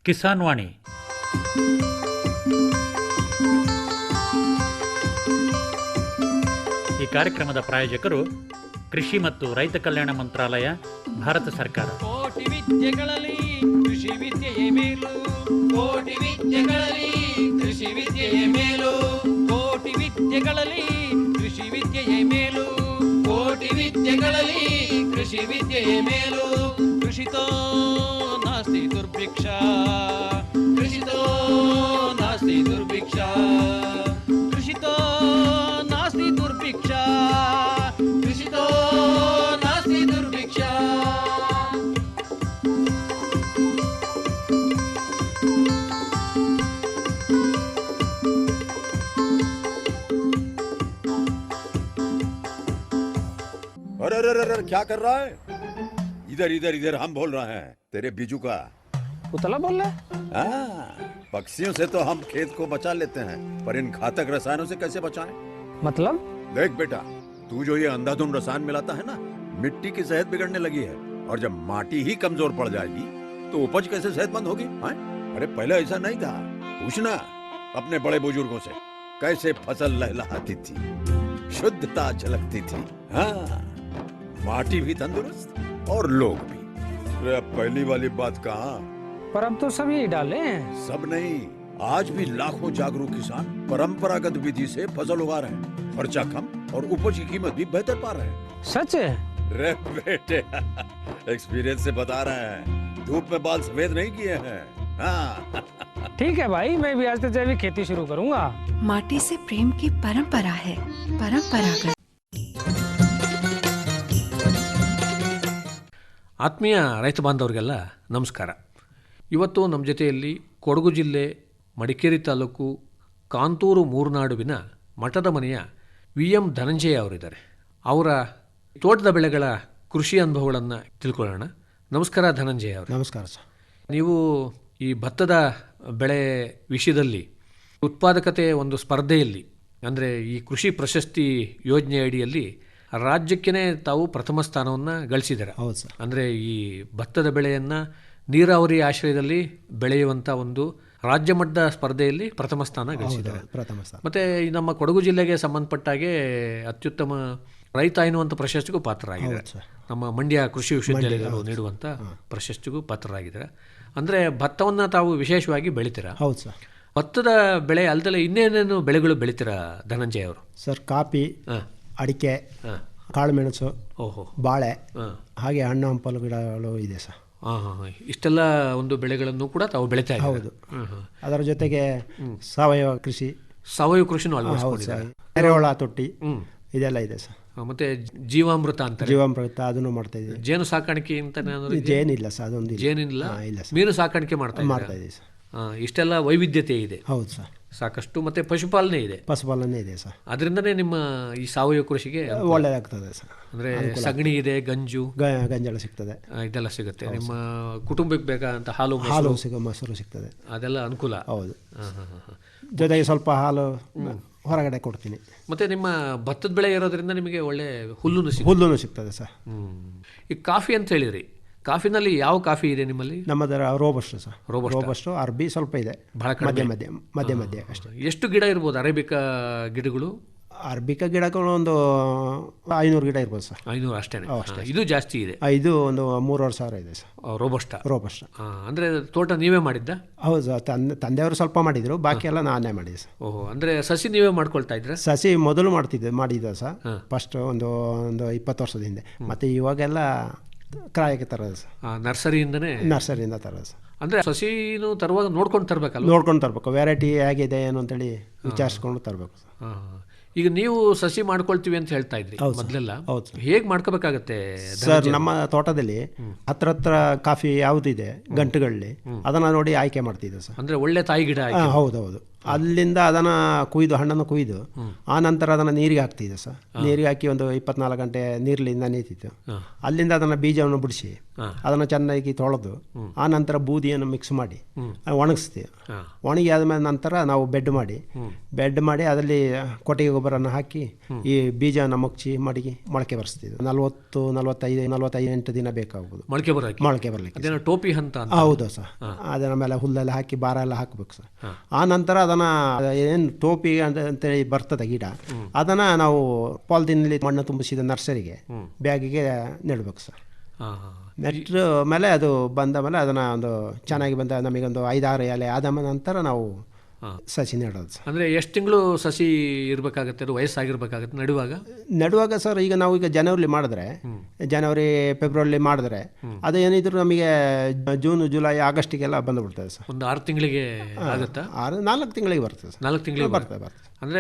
ಕಿಸಾನ್ ವಾಣಿ. ಈ ಕಾರ್ಯಕ್ರಮದ ಪ್ರಾಯೋಜಕರು ಕೃಷಿ ಮತ್ತು ರೈತ ಕಲ್ಯಾಣ ಮಂತ್ರಾಲಯ, ಭಾರತ ಸರ್ಕಾರ. ಕೋಟಿ ವಿದ್ಯೆಗಳಲ್ಲಿ ಕೃಷಿ ವಿದ್ಯೆಯೇ ಮೇಲು, ಕೋಟಿ ವಿದ್ಯೆಗಳಲ್ಲಿ ಕೃಷಿ ವಿದ್ಯೆಯೇ ಮೇಲು, ಕೋಟಿ ವಿದ್ಯೆಗಳಲ್ಲಿ ಕೃಷಿ ವಿದ್ಯೆಯೇ ಮೇಲು, ಕೋಟಿ ವಿದ್ಯೆಗಳಲ್ಲಿ ಕೃಷಿ ವಿದ್ಯೆಯೇ ಮೇಲು. ಕೃಷಿತೋ ನಾಸ್ತಿ ದುರ್ಭಿಕ್ಷ, ಕೃಷಿತೋ ನಾಸ್ತಿ ದುರ್ಭಿಕ್ಷ, ಕೃಷಿತೋ ನಾಸ್ತಿ ದುರ್ಭಿಕ್ಷ, ಕೃಷಿತೋ ನಾಸ್ತಿ ದುರ್ಭಿಕ್ಷ. अरे अरे अरे क्या कर रहा है? इधर इधर इधर हम बोल रहे हैं तेरे बीजू का. उतला बोल रहा है? हाँ, पक्षियों से तो हम खेत को बचा लेते हैं, पर इन घातक रसायनों से कैसे बचाएं? मतलब? देख बेटा, तू जो ये अंधाधुंध रसायन मिलाता है ना, मिट्टी की सेहत बिगड़ने लगी है. और जब माटी ही कमजोर पड़ जाएगी तो उपज कैसे सेहतमंद होगी? हाँ? अरे पहले ऐसा नहीं था. पूछना अपने बड़े बुजुर्गों से, कैसे फसल लहलहाती थी, शुद्धता झलकती थी. हाँ, माटी भी तंदुरुस्त और लोग भी. अरे पहली वाली बात कहाँ? पर अब तो सभी डाले हैं. सब नहीं, आज भी लाखों जागरूक किसान परंपरागत विधि से फसल उगा रहे हैं. खर्चा कम और उपज की कीमत भी बेहतर पा रहे हैं. सच है? रे बेटे, एक्सपीरियंस से बता रहे हैं. धूप में बाल सफेद नहीं किए हैं. हाँ. ठीक है भाई, मैं भी आज से जैविक खेती शुरू करूंगा. माटी से प्रेम की परंपरा है, परंपरागत. ಆತ್ಮೀಯ ರೈತ ಬಾಂಧವರಿಗೆಲ್ಲ ನಮಸ್ಕಾರ. ಇವತ್ತು ನಮ್ಮ ಜೊತೆಯಲ್ಲಿ ಕೊಡಗು ಜಿಲ್ಲೆ ಮಡಿಕೇರಿ ತಾಲೂಕು ಕಾಂತೂರು ಮೂರ್ನಾಡುವಿನ ಮಠದ ಮನೆಯ VM ಧನಂಜಯ ಅವರಿದ್ದಾರೆ. ಅವರ ತೋಟದ ಬೆಳೆಗಳ ಕೃಷಿ ಅನುಭವಗಳನ್ನು ತಿಳ್ಕೊಳ್ಳೋಣ. ನಮಸ್ಕಾರ ಧನಂಜಯ ಅವರು. ನಮಸ್ಕಾರ ಸರ್. ನೀವು ಈ ಭತ್ತದ ಬೆಳೆ ವಿಷಯದಲ್ಲಿ ಉತ್ಪಾದಕತೆ ಒಂದು ಸ್ಪರ್ಧೆಯಲ್ಲಿ, ಅಂದರೆ ಈ ಕೃಷಿ ಪ್ರಶಸ್ತಿ ಯೋಜನೆ ಅಡಿಯಲ್ಲಿ ರಾಜ್ಯಕ್ಕೇ ತಾವು ಪ್ರಥಮ ಸ್ಥಾನವನ್ನು ಗಳಿಸಿದ್ದಾರೆ. ಹೌದು ಸರ್. ಅಂದರೆ ಈ ಭತ್ತದ ಬೆಳೆಯನ್ನು ನೀರಾವರಿ ಆಶ್ರಯದಲ್ಲಿ ಬೆಳೆಯುವಂಥ ಒಂದು ರಾಜ್ಯ ಮಟ್ಟದ ಸ್ಪರ್ಧೆಯಲ್ಲಿ ಪ್ರಥಮ ಸ್ಥಾನ ಗಳಿಸಿದ್ದಾರೆ. ಪ್ರಥಮ ಸ್ಥಾನ. ಮತ್ತು ಈ ನಮ್ಮ ಕೊಡಗು ಜಿಲ್ಲೆಗೆ ಸಂಬಂಧಪಟ್ಟಾಗೆ ಅತ್ಯುತ್ತಮ ರೈತ ಎನ್ನುವಂಥ ಪ್ರಶಸ್ತಿಗೂ ಪಾತ್ರರಾಗಿದ್ದಾರೆ. ನಮ್ಮ ಮಂಡ್ಯ ಕೃಷಿ ವಿಶ್ವವಿದ್ಯಾಲಯಗಳು ನೀಡುವಂಥ ಪ್ರಶಸ್ತಿಗೂ ಪಾತ್ರರಾಗಿದ್ದಾರೆ. ಅಂದರೆ ಭತ್ತವನ್ನು ತಾವು ವಿಶೇಷವಾಗಿ ಬೆಳಿತೀರಾ? ಹೌದು ಸರ್. ಭತ್ತದ ಬೆಳೆ ಅಲ್ಲದೆ ಇನ್ನೇನೇನು ಬೆಳೆಗಳು ಬೆಳಿತೀರಾ ಧನಂಜಯ ಅವರು? ಸರ್, ಕಾಫಿ, ಅಡಿಕೆ, ಕಾಳುಮೆಣಸು, ಓಹೋ, ಬಾಳೆ, ಹಾಗೆ ಹಣ್ಣು ಹಂಪಲು ಗಿಡಗಳು ಇದೆ ಸರ್. ಇಷ್ಟೆಲ್ಲ ಒಂದು ಬೆಳೆಗಳನ್ನು ಕೂಡ ತಾವು ಬೆಳಿತಾ ಇದ್ದೀರಾ? ಹೌದು. ಅದರ ಜೊತೆಗೆ ಸಾವಯವ ಕೃಷಿ, ಸಾವಯವ ಕೃಷಿನೂ ಅಳವಡಿಸಿಕೊಂಡಿದ್ದಾರೆ. ಎರೆಹುಳ ತೊಟ್ಟಿ ಇದೆಲ್ಲ ಇದೆ ಸರ್. ಮತ್ತೆ ಜೀವಾಮೃತ ಅಂತ, ಜೀವಾಮೃತ ಅದನ್ನು ಮಾಡ್ತಾ ಇದ್ದೀವಿ. ಜೇನು ಸಾಕಾಣಿಕೆ ಅಂತ ಜೇನಿಲ್ಲ ಸರ್, ಅದೊಂದು ಜೇನಿಲ್ಲ, ಮೀನು ಸಾಕಾಣಿಕೆ ಮಾಡ್ತಾ ಇದ್ದೀವಿ ಸರ್. ಇಷ್ಟೆಲ್ಲ ವೈವಿಧ್ಯತೆ ಇದೆ. ಹೌದು ಸರ್. ಸಾಕಷ್ಟು. ಮತ್ತೆ ಪಶುಪಾಲನೆ ಇದೆ. ಪಶುಪಾಲನೆ ಇದೆ ಸರ್. ಅದರಿಂದನೇ ನಿಮ್ಮ ಈ ಸಾವಯವ ಕೃಷಿಗೆ ಒಳ್ಳೆಯದಾಗ್ತದೆ ಸರ್. ಅಂದರೆ ಸಗಣಿ ಇದೆ, ಗಂಜು, ಗಂಜಲ ಸಿಗ್ತದೆ, ಇದೆಲ್ಲ ಸಿಗುತ್ತೆ. ನಿಮ್ಮ ಕುಟುಂಬಕ್ಕೆ ಬೇಕಾದಂಥ ಹಾಲು ಮೊಸರು ಸಿಗ್ತದೆ, ಅದೆಲ್ಲ ಅನುಕೂಲ. ಹೌದು. ಜೊತೆಗೆ ಸ್ವಲ್ಪ ಹಾಲು ಹೊರಗಡೆ ಕೊಡ್ತೀನಿ. ಮತ್ತೆ ನಿಮ್ಮ ಭತ್ತದ ಬೆಳೆ ಇರೋದ್ರಿಂದ ನಿಮಗೆ ಒಳ್ಳೆ ಹುಲ್ಲುನು ಸಿಗ್ತದೆ ಸರ್. ಈ ಕಾಫಿ ಅಂತ ಹೇಳಿದ್ರಿ, ಕಾಫಿನಲ್ಲಿ ಯಾವ ಕಾಫಿ ಇದೆ ನಿಮ್ಮಲ್ಲಿ? ನಮ್ಮದರ ರೋಬಸ್ಟು ಸರ್. ರೋಬಸ್ಟು, ಅರ್ಬಿ ಸ್ವಲ್ಪ ಇದೆ, ಮಧ್ಯೆ ಅಷ್ಟೇ. ಎಷ್ಟು ಗಿಡ ಇರ್ಬೋದು ಅರೇಬಿಕಾ ಗಿಡಗಳು? ಅರ್ಬಿಕಾ ಗಿಡಗಳು ಒಂದು 500 ಗಿಡ ಇರ್ಬೋದು ಸರ್. 500 ಅಷ್ಟೇ? ಇದು ಜಾಸ್ತಿ ಇದೆ. ಇದು ಒಂದು 3,500 ಇದೆ ಸರ್. ರೋಬಸ್ಟ. ಅಂದರೆ ತೋಟ ನೀವೇ ಮಾಡಿದ್ದ? ಹೌದು ಸರ್. ತಂದೆಯವರು ಸ್ವಲ್ಪ ಮಾಡಿದ್ರು, ಬಾಕಿ ಎಲ್ಲ ನಾನೇ ಮಾಡಿದೆ ಸರ್. ಓಹೋ, ಅಂದರೆ ಸಸಿ ನೀವೇ ಮಾಡ್ಕೊಳ್ತಾ ಇದ್ರೆ? ಸಸಿ ಮೊದಲು ಮಾಡಿದ್ದೆ ಸರ್, ಫಸ್ಟ್ ಒಂದು 20 ವರ್ಷದ ಹಿಂದೆ. ಮತ್ತೆ ಇವಾಗೆಲ್ಲ ಕ್ರಾಯಕ್ಕೆ ತರೋದು ಸರ್, ನರ್ಸರಿಯಿಂದ ತರೋದು ಸರ್. ಅಂದರೆ ಸಸಿನೂ ತರುವಾಗ ನೋಡ್ಕೊಂಡು ತರಬೇಕು, ವೆರೈಟಿ ಹೇಗಿದೆ ಏನು ಅಂತೇಳಿ ವಿಚಾರಿಸ್ಕೊಂಡು ತರಬೇಕು ಸರ್. ಈಗ ನೀವು ಸಸಿ ಮಾಡ್ಕೊಳ್ತೀವಿ ಅಂತ ಹೇಳ್ತಾ ಇದ್ರಿ ಮೊದಲೆಲ್ಲ, ಹೇಗೆ ಮಾಡ್ಕೋಬೇಕಾಗತ್ತೆ ಸರ್? ನಮ್ಮ ತೋಟದಲ್ಲಿ ಹತ್ರ ಕಾಫಿ ಯಾವುದಿದೆ ಗಂಟುಗಳಲ್ಲಿ ಅದನ್ನ ನೋಡಿ ಆಯ್ಕೆ ಮಾಡ್ತಿದ್ದೆ ಸರ್. ಅಂದ್ರೆ ಒಳ್ಳೆ ತಾಯಿ ಗಿಡ. ಹೌದೌದು. ಅಲ್ಲಿಂದ ಅದನ್ನ ಹಣ್ಣನ್ನು ಕುಯ್ದು ಆ ನಂತರ ಅದನ್ನ ನೀರಿಗೆ ಹಾಕ್ತಿದ್ದೆ ಸರ್. ನೀರಿಗೆ ಹಾಕಿ ಒಂದು 24 ಗಂಟೆ ನೀರ್ಲಿಂದ ನೀತಿತ್ತು. ಅಲ್ಲಿಂದ ಅದನ್ನ ಬೀಜವನ್ನು ಬಿಡಿಸಿ ಅದನ್ನ ಚೆನ್ನಾಗಿ ತೊಳೆದು ಆ ನಂತರ ಬೂದಿಯನ್ನು ಮಿಕ್ಸ್ ಮಾಡಿ ಒಣಗಿಸ್ತೀವಿ. ಒಣಗಿ ಆದ್ಮೇಲೆ ನಂತರ ನಾವು ಬೆಡ್ ಮಾಡಿ ಬೆಡ್ ಮಾಡಿ ಅದರಲ್ಲಿ ಕೊಟ್ಟಿಗೆ ಗೊಬ್ಬರನ ಹಾಕಿ ಈ ಬೀಜನ ಮುಚ್ಚಿ ಮಡಗಿ ಮೊಳಕೆ ಬರಿಸ್ತಿದ್ವಿ. 45 ದಿನ ಬೇಕಾಗ್ಬೋದು ಮೊಳಕೆ ಬರೋಕೆ. ಮೊಳಕೆ ಬರಲಿಕ್ಕೆ. ಅದೇನೋ ಟೋಪಿ ಹಂತ ಅಂತ. ಹೌದು ಸರ್. ಅದರ ಮೇಲೆ ಹುಲ್ಲೆಲ್ಲ ಹಾಕಿ ಭಾರ ಎಲ್ಲ ಹಾಕ್ಬೇಕು ಸರ್. ಆ ನಂತರ ಅದನ್ನು ಏನು ಟೋಪಿ ಅಂತೇಳಿ ಬರ್ತದೆ ಗಿಡ, ಅದನ್ನು ನಾವು ಪಾಲಿಥೀನಲ್ಲಿ ಮಣ್ಣು ತುಂಬಿಸಿದ ನರ್ಸರಿಗೆ ಬ್ಯಾಗಿಗೆ ನೆಡಬೇಕು ಸರ್. ನೆಟ್ರ ಮೇಲೆ ಅದು ಬಂದ ಮೇಲೆ ಅದನ್ನು ಒಂದು ಚೆನ್ನಾಗಿ ಬಂದ ನಮಗೊಂದು 5-6 ಎಲೆ ಆದ ನಂತರ ನಾವು ಸಸಿ ನೆಡೋದು ಸರ್. ಅಂದರೆ ಎಷ್ಟು ತಿಂಗಳು ಸಸಿ ಇರಬೇಕಾಗತ್ತೆ, ಅದು ವಯಸ್ಸಾಗಿರ್ಬೇಕಾಗತ್ತೆ ನಡುವಾಗ ಸರ್? ಈಗ ನಾವು ಜನವರಿ ಮಾಡಿದ್ರೆ, ಜನವರಿ ಫೆಬ್ರವರಿ ಮಾಡಿದ್ರೆ ಅದು ಏನಿದ್ರು ನಮಗೆ ಜೂನ್ ಜುಲೈ ಆಗಸ್ಟಿಗೆಲ್ಲ ಬಂದುಬಿಡ್ತದೆ ಸರ್. ಒಂದು 6 ತಿಂಗಳಿಗೆ ಆಗುತ್ತಾ? 4 ತಿಂಗಳಿಗೆ ಬರ್ತದೆ ಸರ್. 4 ತಿಂಗಳಿಗೆ ಬರ್ತದೆ. ಅಂದರೆ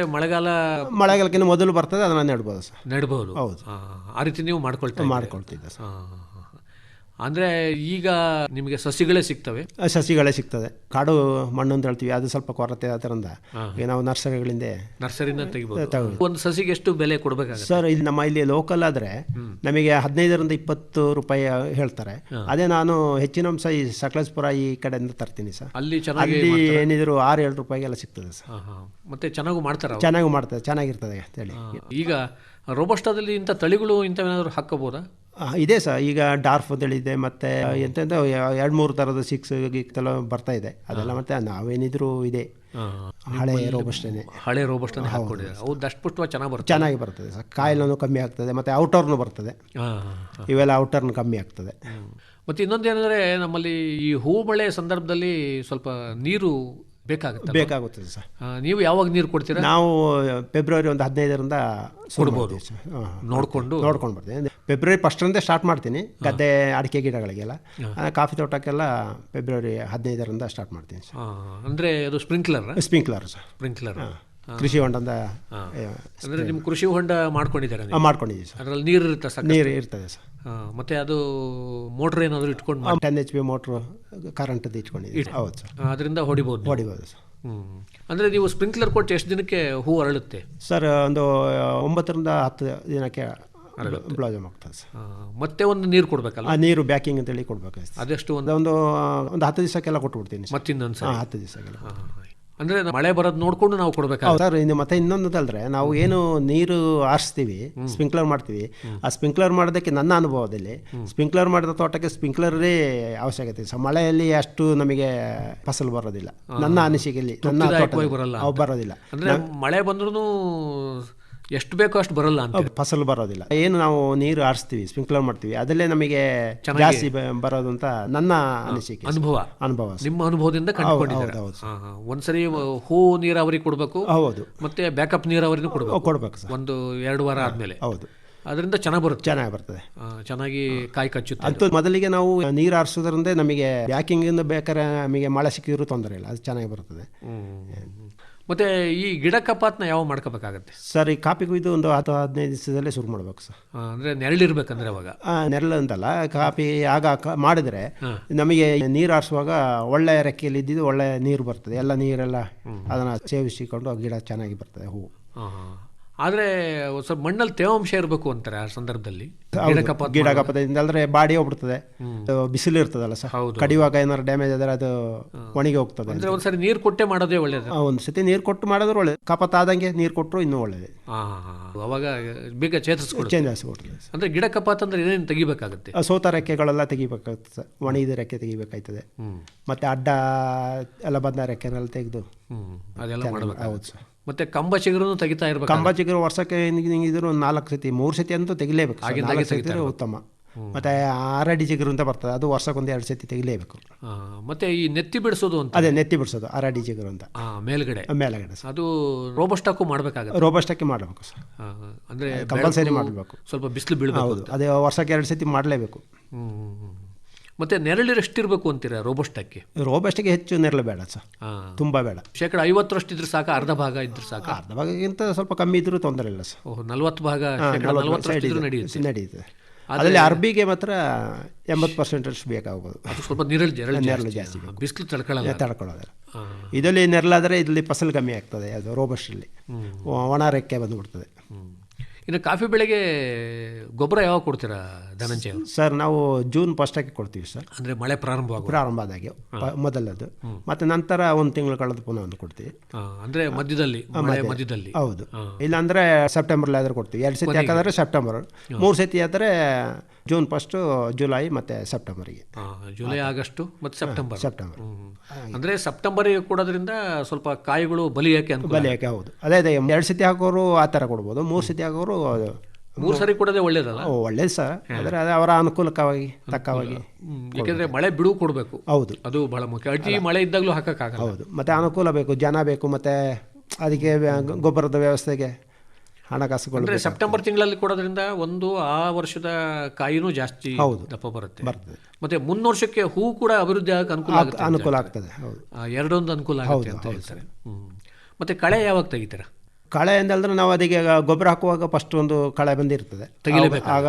ಮಳೆಗಾಲಕ್ಕಿಂತ ಮೊದಲು ಬರ್ತದೆ, ಅದನ್ನು ನೆಡ್ಬೋದು ಸರ್. ನೆಡ್ಬೋದು. ಹೌದು. ಆ ರೀತಿ ನೀವು ಮಾಡ್ಕೊಳ್ತಿದ್ದೆ ಸರ್. ಅಂದರೆ ಈಗ ನಿಮಗೆ ಸಸಿಗಳೇ ಸಿಗ್ತದೆ. ಕಾಡು ಮಣ್ಣು ಅಂತ ಹೇಳ್ತೀವಿ, ಅದು ಸ್ವಲ್ಪ ಕೊರತೆ ಅದರಿಂದ ಈಗ ನಾವು ನರ್ಸರಿಯಿಂದ ತೆಗಿಬೋದು. ಒಂದು ಸಸಿಗೆ ಎಷ್ಟು ಬೆಲೆ ಕೊಡಬೇಕಾಗುತ್ತೆ ಸರ್? ಇಲ್ಲಿ ಲೋಕಲ್ ಆದರೆ ನಮಗೆ 15-20 ರೂಪಾಯಿ ಹೇಳ್ತಾರೆ. ಅದೇ ನಾನು ಹೆಚ್ಚಿನ ಅಂಶ ಈ ಸಕಲೇಶ್ಪುರ ಈ ಕಡೆಯಿಂದ ತರ್ತೀನಿ ಸರ್. ಅಲ್ಲಿ ಏನಿದ್ರು 6-7 ರೂಪಾಯಿಗೆಲ್ಲ ಸಿಗ್ತದೆ ಸರ್. ಮತ್ತೆ ಚೆನ್ನಾಗಿ ಮಾಡ್ತಾರೆ, ಚೆನ್ನಾಗಿರ್ತದೆ ಅಂತೇಳಿ. ಈಗ ರೋಬಸ್ಟಾದಲ್ಲಿ ಇಂಥ ತಳಿಗಳು ಇಂಥವೇನಾದರೂ ಹಾಕಬಹುದಾ? ಇದೆ ಸರ್. ಈಗ ಡಾರ್ಫ್ ಅಂತೇಳಿದೆ, ಮತ್ತು ಎಂತೆಂಥ 2-3 ಥರದ 6 ಬರ್ತಾ ಇದೆ ಅದೆಲ್ಲ. ಮತ್ತೆ ನಾವೇನಿದ್ರು ಇದೆ ಹಳೆ ರೋಬಸ್ಟನೇ ಹಾಕೊಂಡಿದೆ. ಅವು ದಷ್ಟಪುಷ್ಟವಾಗಿ ಚೆನ್ನಾಗಿ ಬರ್ತದೆ ಸರ್. ಕಾಯಿಲೆನೂ ಕಮ್ಮಿ ಆಗ್ತದೆ, ಮತ್ತು ಔಟರ್ನು ಬರ್ತದೆ. ಇವೆಲ್ಲ ಔಟರ್ನು ಕಮ್ಮಿ ಆಗ್ತದೆ. ಮತ್ತು ಇನ್ನೊಂದೇನೆಂದರೆ ನಮ್ಮಲ್ಲಿ ಈ ಹೂ ಮಳೆ ಸಂದರ್ಭದಲ್ಲಿ ಸ್ವಲ್ಪ ನೀರು ಬೇಕಾಗುತ್ತದೆ ಸರ್. ನೀವು ಯಾವಾಗ ನೀರು ಕೊಡ್ತೀರಾ? ನಾವು ಫೆಬ್ರವರಿ 15ರಿಂದ ಕೊಡ್ಬೋದು, ನೋಡ್ಕೊಂಡು ಬರ್ತೀವಿ. ಫೆಬ್ರವರಿ 1ರಿಂದ ಸ್ಟಾರ್ಟ್ ಮಾಡ್ತೀನಿ. ಗದ್ದೆ ಅಡಿಕೆ ಗಿಡಗಳಿಗೆಲ್ಲ, ಕಾಫಿ ತೋಟಕ್ಕೆಲ್ಲ ಫೆಬ್ರವರಿ 15ರಿಂದ ಸ್ಟಾರ್ಟ್ ಮಾಡ್ತೀನಿ ಸರ್. ಅಂದರೆ ಅದು ಸ್ಪ್ರಿಂಕ್ಲರ್ ಕೃಷಿ ಹೊಂಡದ. ಅಂದರೆ ನಿಮ್ಮ ಕೃಷಿ ಹೊಂಡ ಮಾಡ್ಕೊಂಡಿದ್ದೀರಾ? ಮಾಡ್ಕೊಂಡಿದ್ದೀವಿ ಸರ್. ಅದರಲ್ಲಿ ನೀರು ಇರ್ತದೆ ಸರ್. ಮತ್ತೆ ಅದು ಮೋಟ್ರ್ ಏನಾದರೂ ಇಟ್ಕೊಂಡು 10 HP ಮೋಟ್ರು ಕರೆಂಟದ್ದು ಇಟ್ಕೊಂಡಿದ್ದೀವಿ. ಹೌದು ಸರ್. ಅದರಿಂದ ಹೊಡಿಬೋದು ಸರ್. ಅಂದರೆ ನೀವು ಸ್ಪ್ರಿಂಕ್ಲರ್ ಕೊಟ್ಟು ಎಷ್ಟು ದಿನಕ್ಕೆ ಹೂ ಅರಳುತ್ತೆ ಸರ್? ಒಂದು 9ರಿಂದ 10 ದಿನಕ್ಕೆ ಬ್ಲೌಸಮ್ ಆಗ್ತದೆ ಸರ್. ಮತ್ತೆ ಒಂದು ನೀರು ಕೊಡಬೇಕಲ್ಲ? ನೀರು ಬ್ಯಾಕಿಂಗ್ ಅಂತೇಳಿ ಕೊಡ್ಬೇಕು. ಅದೆಷ್ಟು? ಒಂದು 10 ದಿವಸಕ್ಕೆಲ್ಲ ಕೊಟ್ಬಿಡ್ತೀನಿ. ಮತ್ತಿನ್ನೊಂದು 10 ದಿವಸಕ್ಕೆಲ್ಲ. ಅಂದರೆ ಮಳೆ ಬರೋದು ನೋಡ್ಕೊಂಡು ನಾವು ಕೊಡಬೇಕಾಗುತ್ತೆ ಸರ್. ಮತ್ತೆ ಇನ್ನೊಂದು ಅಂತಂದರೆ, ನಾವು ಏನು ನೀರು ಹಾರಿಸ್ತೀವಿ, ಸ್ಪ್ರಿಂಕ್ಲರ್ ಮಾಡ್ತೀವಿ, ಆ ಸ್ಪ್ರಿಂಕ್ಲರ್ ಮಾಡೋದಕ್ಕೆ ನನ್ನ ಅನುಭವದಲ್ಲಿ ಸ್ಪ್ರಿಂಕ್ಲರ್ ಮಾಡಿದ ತೋಟಕ್ಕೆ ಸ್ಪ್ರಿಂಕ್ಲರೇ ಅವಶ್ಯಕತೆ ಸರ್. ಮಳೆಯಲ್ಲಿ ಅಷ್ಟು ನಮಗೆ ಫಸಲು ಬರೋದಿಲ್ಲ ನನ್ನ ಅನಿಸಿಕೆಯಲ್ಲಿ. ಬರೋದಿಲ್ಲ. ಅಂದರೆ ಮಳೆ ಬಂದ್ರೂ ಎಷ್ಟು ಬೇಕೋ ಅಷ್ಟು ಬರಲ್ಲ ಅಂತ, ಫಸಲು ಬರೋದಿಲ್ಲ. ಏನು ನಾವು ನೀರು ಹಾರಿಸ್ತೀವಿ, ಸ್ಪ್ರಿಂಕ್ಲರ್ ಮಾಡ್ತೀವಿ, ಅದಲ್ಲೇ ನಮಗೆ ಜಾಸ್ತಿ ಬರೋದು ಅಂತ ನನ್ನ ಅನಿಸಿಕೆ, ಅನುಭವ. ನಿಮ್ಮ ಅನುಭವದಿಂದ ಕಂಡುಕೊಂಡಿದ್ದೀರಾ? ಒಂದ್ಸರಿ ಹೂ ನೀರಾವರಿ ಕೊಡಬೇಕು. ಹೌದು. ಮತ್ತೆ ಬ್ಯಾಕಪ್ ನೀರಾವರಿನೂ ಕೊಡಬೇಕು ಸರ್. 1-2 ವಾರ ಆದ್ಮೇಲೆ. ಹೌದು. ಅದರಿಂದ ಚೆನ್ನಾಗಿ ಬರ್ತದೆ. ಚೆನ್ನಾಗಿ ಕಾಯಿ ಕಚ್ಚುತ್ತೆ. ಅಂತೂ ಮೊದಲಿಗೆ ನಾವು ನೀರು ಹಾರಿಸೋದ್ರಿಂದ ನಮಗೆ ಬ್ಯಾಕಿಂಗ್ ಬೇಕಾದ್ರೆ ನಮಗೆ ಮಳೆ ಸಿಕ್ಕಿದ್ರು ತೊಂದರೆ ಇಲ್ಲ, ಅದು ಚೆನ್ನಾಗಿ ಬರ್ತದೆ. ಮತ್ತೆ ಈ ಗಿಡ ಕಪಾತ್ನ ಯಾವ ಮಾಡ್ಕೋಬೇಕಾಗತ್ತೆ ಸರ್? ಈ ಕಾಫಿ ಕುಯ್ದು ಒಂದು 10-15 ದಿವಸದಲ್ಲೇ ಶುರು ಮಾಡ್ಬೇಕು ಸರ್. ಅಂದರೆ ನೆರಳಿರ್ಬೇಕಂದ್ರೆ ಅವಾಗ? ನೆರಳು ಅಂತಲ್ಲ, ಕಾಫಿ ಆಗ ಮಾಡಿದ್ರೆ ನಮಗೆ ನೀರು ಹಾರಿಸುವಾಗ ಒಳ್ಳೆ ರೆಕ್ಕೆಯಲ್ಲಿ ಇದ್ದಿದ್ದು ಒಳ್ಳೆ ನೀರು ಬರ್ತದೆ. ಎಲ್ಲ ನೀರೆಲ್ಲ ಅದನ್ನು ಸೇವಿಸಿಕೊಂಡು ಗಿಡ ಚೆನ್ನಾಗಿ ಬರ್ತದೆ, ಹೂವು. ಆದರೆ ಸ್ವಲ್ಪ ಮಣ್ಣಲ್ಲಿ ತೇವಾಂಶ ಇರಬೇಕು ಅಂತಾರೆ ಆ ಸಂದರ್ಭದಲ್ಲಿ. ಗಿಡ ಕಪಾತದಿಂದ ಅಂದರೆ ಬಾಡಿ ಹೋಗ್ಬಿಡ್ತದೆ, ಬಿಸಿಲು ಇರ್ತದಲ್ಲ ಸರ್. ಕಡಿಯುವಾಗ ಏನಾದ್ರು ಡ್ಯಾಮೇಜ್ ಆದರೆ ಅದು ಒಣಗಿ ಹೋಗ್ತದೆ. ಅಂದರೆ ಒಂದ್ಸರಿ ನೀರು ಕೊಟ್ಟೆ ಮಾಡೋದೇ ಒಳ್ಳೇದು. ಒಂದು ಸತಿ ನೀರು ಕೊಟ್ಟು ಮಾಡಿದ್ರೆ ಒಳ್ಳೇದು. ಕಪಾತ ಆದಂಗೆ ನೀರು ಕೊಟ್ಟರು ಇನ್ನೂ ಒಳ್ಳೇದು. ಅವಾಗ ಬೇಗ ಚೇಂಜ್ ಕೊಡ್ತದೆ. ಅಂದರೆ ಗಿಡ ಕಪಾತ ಅಂದ್ರೆ ಏನೇನು ತೆಗಿಬೇಕಾಗುತ್ತೆ? ಸೋತ ರೆಕ್ಕೆಗಳೆಲ್ಲ ತೆಗಿಬೇಕಾಗುತ್ತೆ ಸರ್. ಒಣಗಿದ ರೆಕ್ಕೆ ತೆಗಿಬೇಕಾಯ್ತದೆ. ಮತ್ತೆ ಅಡ್ಡ ಎಲ್ಲ ಬಂದ ರೆಕ್ಕೆನೆಲ್ಲ ತೆಗೆದು ಅದೆಲ್ಲ ಮಾಡಬೇಕು. ಹೌದು ಸರ್. ಮತ್ತೆ ಕಂಬ ಚಿಗುರು ತೆಗಿತಾ ಇರಬೇಕು. ಕಂಬ ಚಿಗುರು ವರ್ಷಕ್ಕೆ ಇದ್ರು 4 ಸತಿ 3 ಸತಿ ಅಂತೂ ತೆಗಿಲೇಬೇಕು. 4 ಸತಿ ಉತ್ತಮ. ಮತ್ತೆ 6 ಅಡಿ ಚಿಗುರು ಅಂತ ಬರ್ತದೆ, ಅದು ವರ್ಷಕ್ಕೊಂದು 2 ಸತಿ ತೆಗಿಲೇಬೇಕು. ಮತ್ತೆ ಈ ನೆತ್ತಿ ಬಿಡಿಸೋದು ಅಂತ? ಅದೇ ನೆತ್ತಿ ಬಿಡಿಸೋದು 6 ಅಡಿ ಚಿಗುರು ಅಂತ ಮೇಲ್ಗಡೆ ಅದು ರೋಬಸ್ಟಾಕ್ಕೂ ಮಾಡಬೇಕಾಗುತ್ತೆ. ರೋಬಸ್ಟಾಕ್ಕೆ ಮಾಡಬೇಕು ಸರ್. ಅಂದರೆ ಕಂಪಲ್ಸರಿ ಮಾಡಬೇಕು. ಸ್ವಲ್ಪ ಬಿಸಿಲು ಬೀಳಬೇಕು. ಅದೇ ವರ್ಷಕ್ಕೆ 2 ಸತಿ ಮಾಡಲೇಬೇಕು. ಮತ್ತೆ ನೆರಳು ಎಷ್ಟಿರಬೇಕು ಅಂತೀರಾ ರೋಬಸ್ಟಾಕ್ಕೆ? ರೋಬಸ್ಟಿಗೆ ಹೆಚ್ಚು ನೆರಳು ಬೇಡ ಸರ್, ತುಂಬ ಬೇಡ. 50% ಇದ್ರೆ ಸಾಕು? ಅರ್ಧ ಭಾಗ ಇದ್ರೆ ಸಾಕು? ಅರ್ಧ ಭಾಗಕ್ಕಿಂತ ಸ್ವಲ್ಪ ಕಮ್ಮಿ ಇದ್ರೂ ತೊಂದರೆ ಇಲ್ಲ ಸರ್. 40 ಭಾಗ ನಡೆಯುತ್ತೆ. ಅದರಲ್ಲಿ ಅರ್ಬಿಗೆ ಮಾತ್ರ 80% ಬೇಕಾಗ್ಬೋದು. ಅದು ಸ್ವಲ್ಪ ನೆರಳು ಜಾಸ್ತಿ, ಬಿಸಿಲು ತಡ್ಕೊಳ್ಳೋದಿಲ್ಲ. ಇದರಲ್ಲಿ ನೆರಳಾದರೆ ಇದರಲ್ಲಿ ಫಸಲು ಕಮ್ಮಿ ಆಗ್ತದೆ. ಅದು ರೋಬಸ್ಟಲ್ಲಿ ಒಣ ರೆಕ್ಕೆ ಬಂದುಬಿಡ್ತದೆ. ಇನ್ನು ಕಾಫಿ ಬೆಳೆಗೆ ಗೊಬ್ಬರ ಯಾವಾಗ ಕೊಡ್ತೀರಾ ಧನಂಜಯ ಅವರು? ಸರ್ ನಾವು ಜೂನ್ ಫಸ್ಟಕ್ಕೆ ಕೊಡ್ತೀವಿ ಸರ್, ಅಂದರೆ ಮಳೆ ಪ್ರಾರಂಭ ಪ್ರಾರಂಭ ಆದಾಗೆ ಮೊದಲದ್ದು. ಮತ್ತು ನಂತರ ಒಂದು ತಿಂಗಳು ಕಳೆದು ಪುನಃ ಒಂದು ಕೊಡ್ತೀವಿ. ಅಂದರೆ ಮಧ್ಯದಲ್ಲಿ ಮಧ್ಯದಲ್ಲಿ ಹೌದು. ಇಲ್ಲಾಂದರೆ ಸೆಪ್ಟೆಂಬರ್ಲಿ ಆದರೂ ಕೊಡ್ತೀವಿ. 2 ಸತಿ ಹಾಕಿದ್ರೆ ಸೆಪ್ಟೆಂಬರ್, 3 ಸತಿ ಆದರೆ ಜೂನ್ ಫಸ್ಟು, ಜುಲೈ ಮತ್ತು ಸೆಪ್ಟೆಂಬರಿಗೆ. ಜುಲೈ, ಆಗಸ್ಟು ಮತ್ತು ಸೆಪ್ಟೆಂಬರ್. ಅಂದರೆ ಸೆಪ್ಟೆಂಬರಿಗೆ ಕೊಡೋದ್ರಿಂದ ಸ್ವಲ್ಪ ಕಾಯಿಗಳು ಬಲಿಯಕ್ಕೆ ಅನುಕೂಲ. ಬಲಿಯಕ್ಕೆ ಹೌದು. ಅದೇ 2 ಸತಿ ಹಾಕೋರು ಆ ಥರ ಕೊಡ್ಬೋದು, 3 ಸತಿ ಹಾಕೋರು 3 ಸರಿ ಕೊಡೋದೇ ಒಳ್ಳೇದಲ್ಲ? ಒಳ್ಳೇದು ಸರ್, ಆದರೆ ಅದು ಅವರ ಅನುಕೂಲಕವಾಗಿ ತಕ್ಕವಾಗಿ. ಯಾಕೆಂದರೆ ಮಳೆ ಬಿಡುವು ಕೊಡಬೇಕು. ಹೌದು, ಅದು ಬಹಳ ಮುಖ್ಯ. ಅತಿ ಮಳೆ ಇದ್ದಾಗಲೂ ಹಾಕೋಕ್ಕಾಗಲ್ಲ. ಹೌದು. ಮತ್ತು ಅನುಕೂಲ ಬೇಕು, ಜನ ಬೇಕು, ಮತ್ತು ಅದಕ್ಕೆ ಗೊಬ್ಬರದ ವ್ಯವಸ್ಥೆಗೆ ಹಣಕಾಸುಗಳು. ಅಂದರೆ ಸೆಪ್ಟೆಂಬರ್ ತಿಂಗಳಲ್ಲಿ ಕೊಡೋದ್ರಿಂದ ಒಂದು ಆ ವರ್ಷದ ಕಾಯಿನೂ ಜಾಸ್ತಿ ದಪ್ಪ ಬರುತ್ತೆ. ಮತ್ತೆ ಮುಂದಿನ ವರ್ಷಕ್ಕೆ ಹೂ ಕೂಡ ಅಭಿವೃದ್ಧಿ ಆಗಕ್ಕೆ ಅನುಕೂಲ ಆಗ್ತದೆ. ಹೌದು, ಎರಡೊಂದು ಅನುಕೂಲ ಆಗುತ್ತೆ ಅಂತ ಹೇಳ್ತಾರೆ. ಮತ್ತೆ ಕಳೆ ಯಾವಾಗ ತೆಗಿತೀರಾ? ಕಳೆ ಎಂದಲ್ದ್ರೆ ನಾವು ಅದಕ್ಕೆ ಗೊಬ್ಬರ ಹಾಕುವಾಗ ಫಸ್ಟ್ ಒಂದು ಕಳೆ ಬಂದಿರ್ತದೆ, ತೆಗಿಲೇಬೇಕು. ಆಗ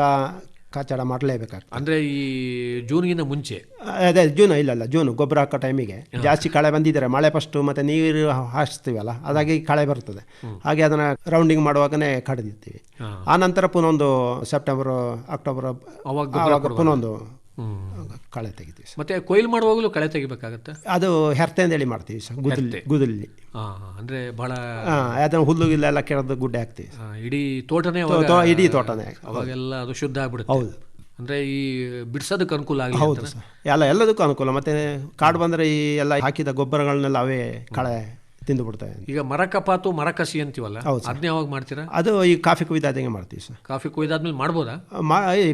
ಕಾಚಾಡ ಮಾಡಲೇಬೇಕಾಗ್ತದೆ. ಅಂದರೆ ಈ ಜೂನ್ಗಿಂತ ಮುಂಚೆ? ಅದೇ ಜೂನು ಗೊಬ್ಬರ ಹಾಕೋ ಟೈಮಿಗೆ ಜಾಸ್ತಿ ಕಳೆ ಬಂದಿದ್ದಾರೆ, ಮಳೆ ಫಸ್ಟು ಮತ್ತು ನೀರು ಹಾಯಿಸ್ತೀವಲ್ಲ, ಅದಾಗಿ ಕಳೆ ಬರ್ತದೆ. ಹಾಗೆ ಅದನ್ನು ರೌಂಡಿಂಗ್ ಮಾಡುವಾಗನೇ ಕಡಿದಿರ್ತೀವಿ. ಆ ನಂತರ ಪುನಃ ಒಂದು ಸೆಪ್ಟೆಂಬರ್, ಅಕ್ಟೋಬರ್ ಆವಾಗ ಪುನಃ ಒಂದು ಕಳೆ ತೆಗಿತೀವಿ. ಮತ್ತೆ ಕೊಯ್ಲು ಮಾಡುವಾಗಲೂ ಕಳೆ ತೆಗಿಬೇಕಾಗತ್ತೆ? ಅದು ಹೆರ್ತೆ ಅಂತೇಳಿ ಮಾಡ್ತೀವಿ ಸರ್, ಗುದಲಿ. ಅಂದರೆ ಭಾಳ ಅದನ್ನು ಹುಲ್ಲು ಗಿಲ್ಲೆಲ್ಲ ಕೆಳದು ಗುಡ್ಡೆ ಹಾಕ್ತೀವಿ. ಇಡೀ ತೋಟನೇ ಇಡೀ ತೋಟನೇ ಅವಾಗೆಲ್ಲ ಅದು ಶುದ್ಧ ಆಗ್ಬಿಡುತ್ತೆ. ಹೌದು. ಅಂದರೆ ಈ ಬಿಡಿಸೋದಕ್ಕೆ ಅನುಕೂಲ ಆಗಲಿ. ಹೌದು ಸರ್, ಎಲ್ಲದಕ್ಕೂ ಅನುಕೂಲ. ಮತ್ತು ಕಾಡು ಬಂದರೆ ಈ ಎಲ್ಲ ಹಾಕಿದ ಗೊಬ್ಬರಗಳನ್ನೆಲ್ಲ ಅವೇ ಕಳೆ ತಿಂದುಬಿಡ್ತವೆ. ಈಗ ಮರ ಕಪಾತು, ಮರ ಕಸಿ ಅಂತೀವಲ್ಲ, ಅದನ್ನ ಯಾವಾಗ ಮಾಡ್ತೀರಾ? ಅದು ಈ ಕಾಫಿ ಕುಯ್ದಾದಂಗೆ ಮಾಡ್ತೀವಿ ಸರ್. ಕಾಫಿ ಕುಯ್ದಾದ್ಮೇಲೆ ಮಾಡ್ಬೋದಾ?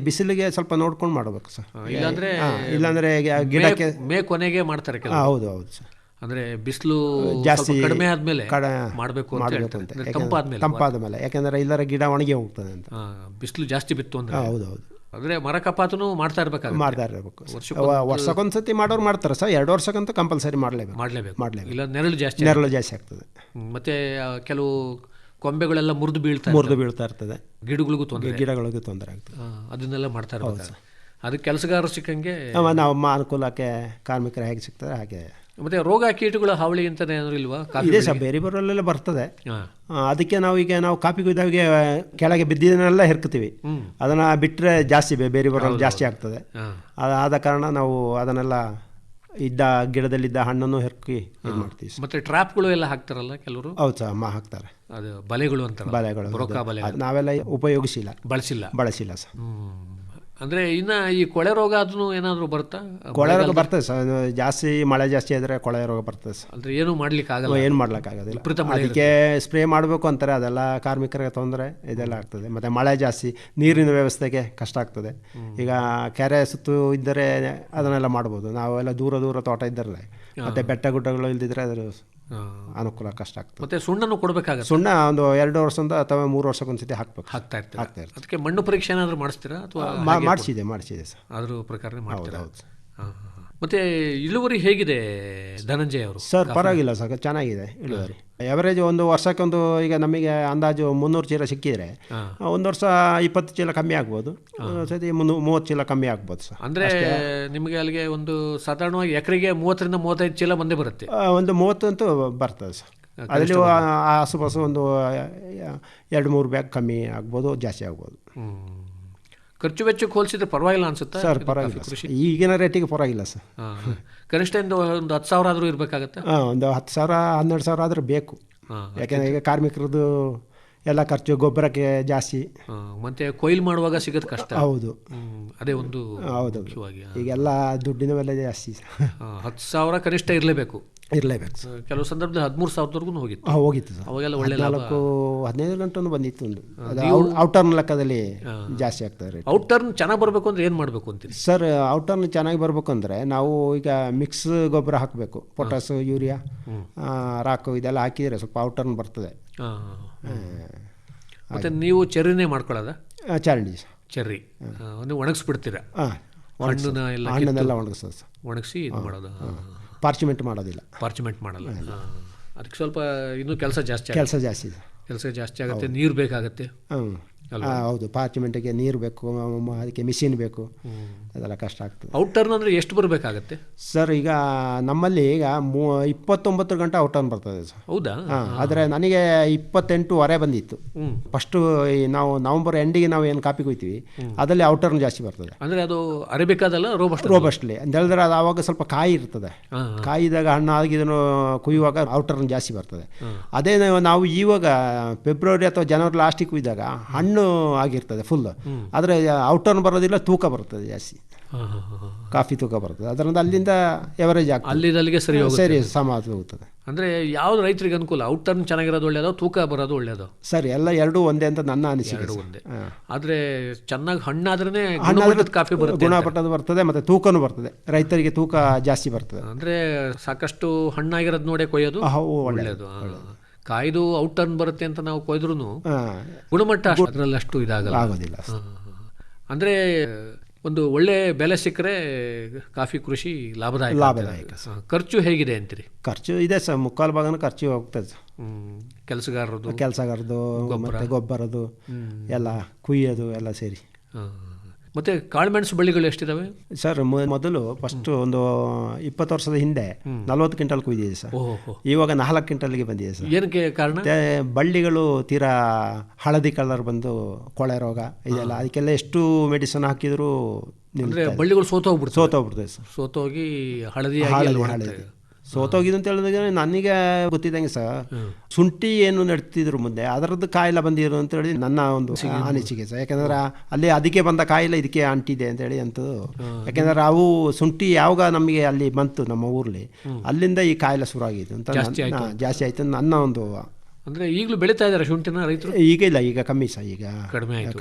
ಬಿಸಿಲಿಗೆ ಸ್ವಲ್ಪ ನೋಡ್ಕೊಂಡು ಮಾಡಬೇಕು ಸರ್. ಇಲ್ಲಾಂದ್ರೆ ಗಿಡಕ್ಕೆ ಮೇ ಕೊನೆಗೆ ಮಾಡ್ತಾರೆ. ಹೌದು ಸರ್. ಅಂದರೆ ಬಿಸಿಲು ಜಾಸ್ತಿ ಕಡಿಮೆ ಆದಮೇಲೆ ಮಾಡಬೇಕು ಅಂತ, ತಂಪಾದ ಮೇಲೆ. ಯಾಕೆಂದರೆ ಇಲ್ಲರ ಗಿಡ ಒಣಗಿ ಹೋಗ್ತದೆ ಅಂತ, ಬಿಸಿಲು ಜಾಸ್ತಿ ಬಿತ್ತು ಅಂದರೆ. ಹೌದು. ಅಂದರೆ ಮರ ಕಪಾತೂ ಮಾಡ್ತಾ ಇರಬೇಕು. ವರ್ಷಕ್ಕೊಂದ್ಸತಿ ಮಾಡೋರು ಮಾಡ್ತಾರೆ ಸರ್, 2 ವರ್ಷಕ್ಕಂತೂ ಕಂಪಲ್ಸರಿ ಮಾಡಲೇಬೇಕು. ಇಲ್ಲ ನೆರಳು ಜಾಸ್ತಿ ಆಗ್ತದೆ. ಮತ್ತೆ ಕೆಲವು ಕೊಂಬೆಗಳೆಲ್ಲ ಮುರಿದು ಬೀಳ್ತಾ ಇರ್ತದೆ, ಗಿಡಗಳಿಗೂ ತೊಂದರೆ ಆಗ್ತದೆ. ಅದನ್ನೆಲ್ಲ ಮಾಡ್ತಾ ಇರ್ಬೇಕು. ಅದಕ್ಕೆ ಕೆಲಸಗಾರರು ಸಿಕ್ಕಂಗೆ ನಾವು ಅನುಕೂಲಕ್ಕೆ ಕಾರ್ಮಿಕರು ಹೇಗೆ ಸಿಗ್ತಾರೆ ಹಾಗೆ. ಮತ್ತೆ ರೋಗ ಕೀಟಗಳ ಹಾವಳಿ ಅಂತ ಏನಾದ್ರು ಇಲ್ವಾ? ಇದೆ ಸರ್, ಬೇರೆ ಬರಲ್ಲೆಲ್ಲ ಬರ್ತದೆ. ಅದಕ್ಕೆ ನಾವು ಕಾಫಿ ಕುಯ್ದಾಗೆ ಕೆಳಗೆ ಬಿದ್ದಿದ್ದನ್ನೆಲ್ಲ ಹೆರ್ಕ್ತೀವಿ. ಅದನ್ನು ಬಿಟ್ಟರೆ ಜಾಸ್ತಿ ಬೇರೆ ಬರಲು ಜಾಸ್ತಿ ಆಗ್ತದೆ. ಆದ ಕಾರಣ ನಾವು ಅದನ್ನೆಲ್ಲ ಇದ್ದ ಗಿಡದಲ್ಲಿದ್ದ ಹಣ್ಣನ್ನು ಹೆರ್ಕಿ ಇದು ಮಾಡ್ತೀವಿ. ಮತ್ತೆ ಟ್ರಾಪ್ಗಳು ಎಲ್ಲ ಹಾಕ್ತಾರಲ್ಲ ಕೆಲವರು? ಹೌದು ಸರ್, ಹಾಕ್ತಾರೆ. ಅದು ಬಲೆಗಳು ಅಂತ, ನಾವೆಲ್ಲ ಉಪಯೋಗಿಸಿಲ್ಲ, ಬಳಸಿಲ್ಲ ಸರ್. ಅಂದರೆ ಇನ್ನು ಈ ಕೊಳೆ ರೋಗ ಅದನ್ನು ಏನಾದರೂ ಬರುತ್ತಾ? ಕೊಳೆ ರೋಗ ಬರ್ತದೆ ಸರ್, ಜಾಸ್ತಿ ಮಳೆ ಜಾಸ್ತಿ ಆದರೆ ಕೊಳೆ ರೋಗ ಬರ್ತದೆ ಸರ್. ಅಂದರೆ ಏನು ಮಾಡ್ಲಿಕ್ಕಾಗಲ್ಲ? ಏನು ಮಾಡ್ಲಿಕ್ಕಾಗೋದಿಲ್ಲ. ಅದಕ್ಕೆ ಸ್ಪ್ರೇ ಮಾಡಬೇಕು ಅಂತಾರೆ, ಅದೆಲ್ಲ ಕಾರ್ಮಿಕರಿಗೆ ತೊಂದರೆ ಇದೆಲ್ಲ ಆಗ್ತದೆ. ಮತ್ತು ಮಳೆ ಜಾಸ್ತಿ, ನೀರಿನ ವ್ಯವಸ್ಥೆಗೆ ಕಷ್ಟ ಆಗ್ತದೆ. ಈಗ ಕೆರೆ ಸುತ್ತು ಇದ್ದರೆ ಅದನ್ನೆಲ್ಲ ಮಾಡ್ಬೋದು. ನಾವೆಲ್ಲ ದೂರ ತೋಟ ಇದ್ದರೆ, ಮತ್ತು ಬೆಟ್ಟ ಗುಡ್ಡಗಳು ಇಲ್ದಿದ್ರೆ ಅದರ ಅನುಕೂಲ ಕಷ್ಟ ಆಗ್ತದೆ. ಮತ್ತೆ ಸುಣ್ಣನು ಕೊಡಬೇಕಾಗುತ್ತೆ? ಸುಣ್ಣ ಒಂದು 2 ವರ್ಷದಿಂದ ಅಥವಾ 3 ವರ್ಷಕ್ಕೊಂದ್ಸತಿ ಹಾಕ್ತಾ ಇರ್ತಾರೆ. ಅದಕ್ಕೆ ಮಣ್ಣು ಪರೀಕ್ಷೆ ಏನಾದರೂ ಮಾಡಿಸ್ತೀರಾ ಅಥವಾ? ಮಾಡಿಸಿದೆ ಸರ್, ಅದ್ರ ಪ್ರಕಾರ ಮಾಡ್ತೀರಾ? ಮತ್ತೆ ಇಳುವರಿ ಹೇಗಿದೆ ಧನಂಜಯ ಅವರು? ಸರ್ ಪರವಾಗಿಲ್ಲ ಸರ್, ಚೆನ್ನಾಗಿದೆ ಇಳುವರಿ. ಎವರೇಜ್ ಒಂದು ವರ್ಷಕ್ಕೊಂದು, ಈಗ ನಮಗೆ ಅಂದಾಜು 300 ಚೀಲ ಸಿಕ್ಕಿದ್ರೆ ಒಂದು ವರ್ಷ 20 ಚೀಲ ಕಮ್ಮಿ ಆಗ್ಬೋದು, ಸತಿ 30 ಚೀಲ ಕಮ್ಮಿ ಆಗ್ಬೋದು ಸರ್. ಅಂದರೆ ನಿಮಗೆ ಅಲ್ಲಿಗೆ ಒಂದು ಸಾಧಾರಣವಾಗಿ ಎಕರೆಗೆ 30ರಿಂದ 35 ಚೀಲ ಬಂದೇ ಬರುತ್ತೆ? ಒಂದು 30 ಅಂತೂ ಬರ್ತದೆ ಸರ್. ಅದರಲ್ಲಿ ಆಸುಪಾಸು ಒಂದು 2-3 ಬ್ಯಾಗ್ ಕಮ್ಮಿ ಆಗ್ಬೋದು, ಜಾಸ್ತಿ ಆಗ್ಬೋದು. ಖರ್ಚು ವೆಚ್ಚಕ್ಕೆ ಹೋಲಿಸಿದ್ರೆ ಪರವಾಗಿಲ್ಲ ಅನ್ಸುತ್ತೆ ಸರ್? ಪರವಾಗಿಲ್ಲ, ಈಗಿನ ರೇಟಿಗೆ ಪರವಾಗಿಲ್ಲ ಸರ್. ಕನಿಷ್ಠ ಒಂದು 10,000 ಆದರೂ ಇರಬೇಕಾಗತ್ತೆ? ಒಂದು 10,000 12,000 ಆದರೂ ಬೇಕು. ಯಾಕೆಂದರೆ ಈಗ ಕಾರ್ಮಿಕರದ್ದು ಎಲ್ಲ ಖರ್ಚು, ಗೊಬ್ಬರಕ್ಕೆ ಜಾಸ್ತಿ, ಮತ್ತೆ ಕೊಯ್ಲು ಮಾಡುವಾಗ ಸಿಗೋದು ಕಷ್ಟ. ಹೌದು, ಅದೇ ಒಂದು. ಹೌದು, ಈಗೆಲ್ಲ ದುಡ್ಡಿನ ಬೆಲೆ ಜಾಸ್ತಿ. 10,000 ಕನಿಷ್ಠ ಇರಲೇಬೇಕು. ಕೆಲವು ಸಂದರ್ಭದಲ್ಲಿ 13,000ವರೆಗೂ ಹೋಗಿತ್ತು ಸರ್. ಅವಾಗೆಲ್ಲ ಒಳ್ಳೆ 14-15 ಗಂಟೆ ಬಂದಿತ್ತು. ಔಟರ್ನ್ ಲೆಕ್ಕದಲ್ಲಿ ಜಾಸ್ತಿ ಆಗ್ತದೆ. ಔಟರ್ನ್ ಚೆನ್ನಾಗಿ ಬರಬೇಕು ಅಂದ್ರೆ ಏನು ಮಾಡಬೇಕು ಅಂತೀರಿ ಸರ್? ಔಟರ್ನ್ ಚೆನ್ನಾಗಿ ಬರಬೇಕು ಅಂದರೆ ನಾವು ಈಗ ಮಿಕ್ಸ್ ಗೊಬ್ಬರ ಹಾಕಬೇಕು. ಪೊಟ್ಯಾಸ್, ಯೂರಿಯಾ, ರಾಕು ಇದೆಲ್ಲ ಹಾಕಿದರೆ ಸ್ವಲ್ಪ ಔಟರ್ನ್ ಬರ್ತದೆ. ಮತ್ತೆ ನೀವು ಚೆರ್ರಿನೇ ಮಾಡ್ಕೊಳ್ಳೋದ? ಚೆರ್ರಿ ನೀವು ಒಣಗಿಸ್ಬಿಡ್ತೀರಾ? ಹಣ್ಣನ್ನೆಲ್ಲ ಒಣಗಿಸಿ ಇದು ಮಾಡೋದು? ಪಾರ್ಚಿಮೆಂಟ್ ಮಾಡೋದಿಲ್ಲ. ಪಾರ್ಚಿಮೆಂಟ್ ಮಾಡಲ್ಲ. ಅದಕ್ಕೆ ಸ್ವಲ್ಪ ಇನ್ನೂ ಕೆಲಸ ಜಾಸ್ತಿ ಆಗುತ್ತೆ. ನೀರು ಬೇಕಾಗುತ್ತೆ. ಹೌದು, ಪಾರ್ಚಮೆಂಟಿಗೆ ನೀರು ಬೇಕು, ಅದಕ್ಕೆ ಮಿಷಿನ್ ಬೇಕು, ಅದೆಲ್ಲ ಕಷ್ಟ ಆಗ್ತದೆ. ಔಟ್ ಟರ್ನ್ ಅಂದರೆ ಎಷ್ಟು ಬರಬೇಕಾಗತ್ತೆ ಸರ್ ಈಗ ನಮ್ಮಲ್ಲಿ ಈಗ 29 ಗಂಟೆ ಔಟ್ ಟರ್ನ್ ಬರ್ತದೆ ಸರ್. ಹೌದಾ? ಆದರೆ ನನಗೆ 28 ಬಂದಿತ್ತು ಫಸ್ಟು. ನಾವು ನವಂಬರ್ ಎಂಡಿಗೆ ನಾವು ಏನು ಕಾಫಿ ಕುಯ್ತೀವಿ ಅದರಲ್ಲಿ ಔಟ್ ಟರ್ನ್ ಜಾಸ್ತಿ ಬರ್ತದೆ. ಅಂದರೆ ಅದು ಅರೇಬಿಕಾದಲ್ಲ ರೋಬಸ್ಟ್ಲಿ ಅಂತ ಹೇಳಿದ್ರೆ ಅದು ಆವಾಗ ಸ್ವಲ್ಪ ಕಾಯಿ ಇರ್ತದೆ. ಕಾಯಿದಾಗ ಹಣ್ಣು ಆಗಿದನ್ನು ಕುಯ್ಯುವಾಗ ಔಟ್ ಟರ್ನ್ ಜಾಸ್ತಿ ಬರ್ತದೆ. ಅದೇ ನಾವು ಇವಾಗ ಫೆಬ್ರವರಿ ಅಥವಾ ಜನವರಿ ಲಾಸ್ಟಿಗೆ ಕುಯ್ದಾಗ ಹಣ್ಣು ಆಗಿರ್ತದೆ ಫುಲ್, ಆದರೆ ಔಟ್ ಟರ್ನ್ ಬರೋದಿಲ್ಲ, ತೂಕ ಬರ್ತದೆ ಜಾಸ್ತಿ, ಕಾಫಿ ತೂಕ ಬರ್ತದೆ. ಅದರಿಂದ ಅಲ್ಲಿಂದ ಎವರೇಜ್ ಆಗ್ತದೆ, ಅಲ್ಲಿಗೆ ಸರಿ ಸಮ ಹೋಗ್ತದೆ. ಅಂದರೆ ಯಾವ್ದು ರೈತರಿಗೆ ಅನುಕೂಲ, ಔಟ್ ಟರ್ನ್ ಚೆನ್ನಾಗಿರೋದು ಒಳ್ಳೆಯದು, ತೂಕ ಬರೋದು ಒಳ್ಳೆಯದು? ಸರ್ ಎಲ್ಲ ಎರಡೂ ಒಂದೇ ಅಂತ ನನ್ನ ಅನಿಸಿಕೆ. ಒಂದೇ, ಆದರೆ ಚೆನ್ನಾಗಿ ಹಣ್ಣಾದ್ರೇ ಗುಣಮಟ್ಟದ ಕಾಫಿ ಬರುತ್ತೆ, ಗುಣಮಟ್ಟದ ಬರ್ತದೆ, ಮತ್ತು ತೂಕನೂ ಬರ್ತದೆ, ರೈತರಿಗೆ ತೂಕ ಜಾಸ್ತಿ ಬರ್ತದೆ. ಅಂದರೆ ಸಾಕಷ್ಟು ಹಣ್ಣಾಗಿರೋದು ನೋಡೇ ಕೊಯ್ಯೋದು ಒಳ್ಳೆಯದು. ಕಾಯ್ದು ಔಟ್ ಟರ್ನ್ ಬರುತ್ತೆ ಅಂತ ನಾವು ಕೊಯ್ದ್ರೂ ಗುಣಮಟ್ಟ ಅದರಲ್ಲಿ ಅಷ್ಟು ಆಗೋದಿಲ್ಲ. ಅಂದರೆ ಒಂದು ಒಳ್ಳೆ ಬೆಲೆ ಸಿಕ್ಕರೆ ಕಾಫಿ ಕೃಷಿ ಲಾಭದಾಯಕ. ಖರ್ಚು ಹೇಗಿದೆ ಅಂತೀರಿ? ಖರ್ಚು ಇದೆ ಸರ್, ಮುಕ್ಕಾಲು ಭಾಗನ ಖರ್ಚು ಹೋಗ್ತದೆ ಸರ್. ಕೆಲಸಗಾರದ್ದು ಮತ್ತೆ ಗೊಬ್ಬರದ್ದು ಎಲ್ಲ ಕುಯ್ಯೋದು ಎಲ್ಲ ಸೇರಿ. ಮತ್ತೆ ಕಾಳುಮೆಣಸು ಬಳ್ಳಿಗಳು ಎಷ್ಟಿದಾವೆ ಸರ್? ಮೊದಲು ಫಸ್ಟ್ ಒಂದು 20 ವರ್ಷದ ಹಿಂದೆ 40 ಕ್ವಿಂಟಲ್ ಕುಯ್ದಿದೆ ಸರ್. ಇವಾಗ 4 ಕ್ವಿಂಟಲ್ಗೆ ಬಂದಿದೆ ಸರ್. ಏನಕ್ಕೆ ಕಾರಣ? ಬಳ್ಳಿಗಳು ತೀರಾ ಹಳದಿ ಕಲರ್ ಬಂದು ಕೊಳೆ ರೋಗ ಇದೆಲ್ಲ, ಅದಕ್ಕೆಲ್ಲ ಎಷ್ಟು ಮೆಡಿಸಿನ್ ಹಾಕಿದ್ರು ಬಳ್ಳಿಗಳು ಸೋತೋಗ್ಬಿಡ್ತದೆ ಸರ್. ಸೋತೋಗಿ ಹಳದಿ ಸೋತೋಗಿದ್ದು ಅಂತ ಹೇಳಿದಾಗ ನನಗೆ ಗೊತ್ತಿದ್ದಂಗೆ ಸರ್, ಶುಂಠಿ ಏನು ನಡ್ತಿದ್ರು ಮುಂದೆ ಅದರದ್ದು ಕಾಯಿಲೆ ಬಂದಿರೋ ಅಂತ ಹೇಳಿ ನನ್ನ ಒಂದು ಅನಿಸಿಕೆ ಸರ್. ಯಾಕೆಂದ್ರೆ ಅಲ್ಲಿ ಅದಕ್ಕೆ ಬಂದ ಕಾಯಿಲೆ ಇದಕ್ಕೆ ಅಂಟಿದೆ ಅಂತೇಳಿ ಅಂತೂ. ಯಾಕೆಂದ್ರೆ ಅವು ಶುಂಠಿ ಯಾವಾಗ ನಮಗೆ ಅಲ್ಲಿ ಬಂತು ನಮ್ಮ ಊರಲ್ಲಿ, ಅಲ್ಲಿಂದ ಈ ಕಾಯಿಲೆ ಶುರು ಆಗಿದ್ದು ಅಂತ ಜಾಸ್ತಿ ಆಯ್ತು ನನ್ನ ಒಂದು. ಅಂದರೆ ಈಗಲೂ ಬೆಳೀತಾ ಇದ್ದಾರೆ ಶುಂಠಿನ ರೈತರು? ಈಗ ಇಲ್ಲ, ಈಗ ಕಮ್ಮಿ ಸರ್, ಈಗ ಕಡಿಮೆ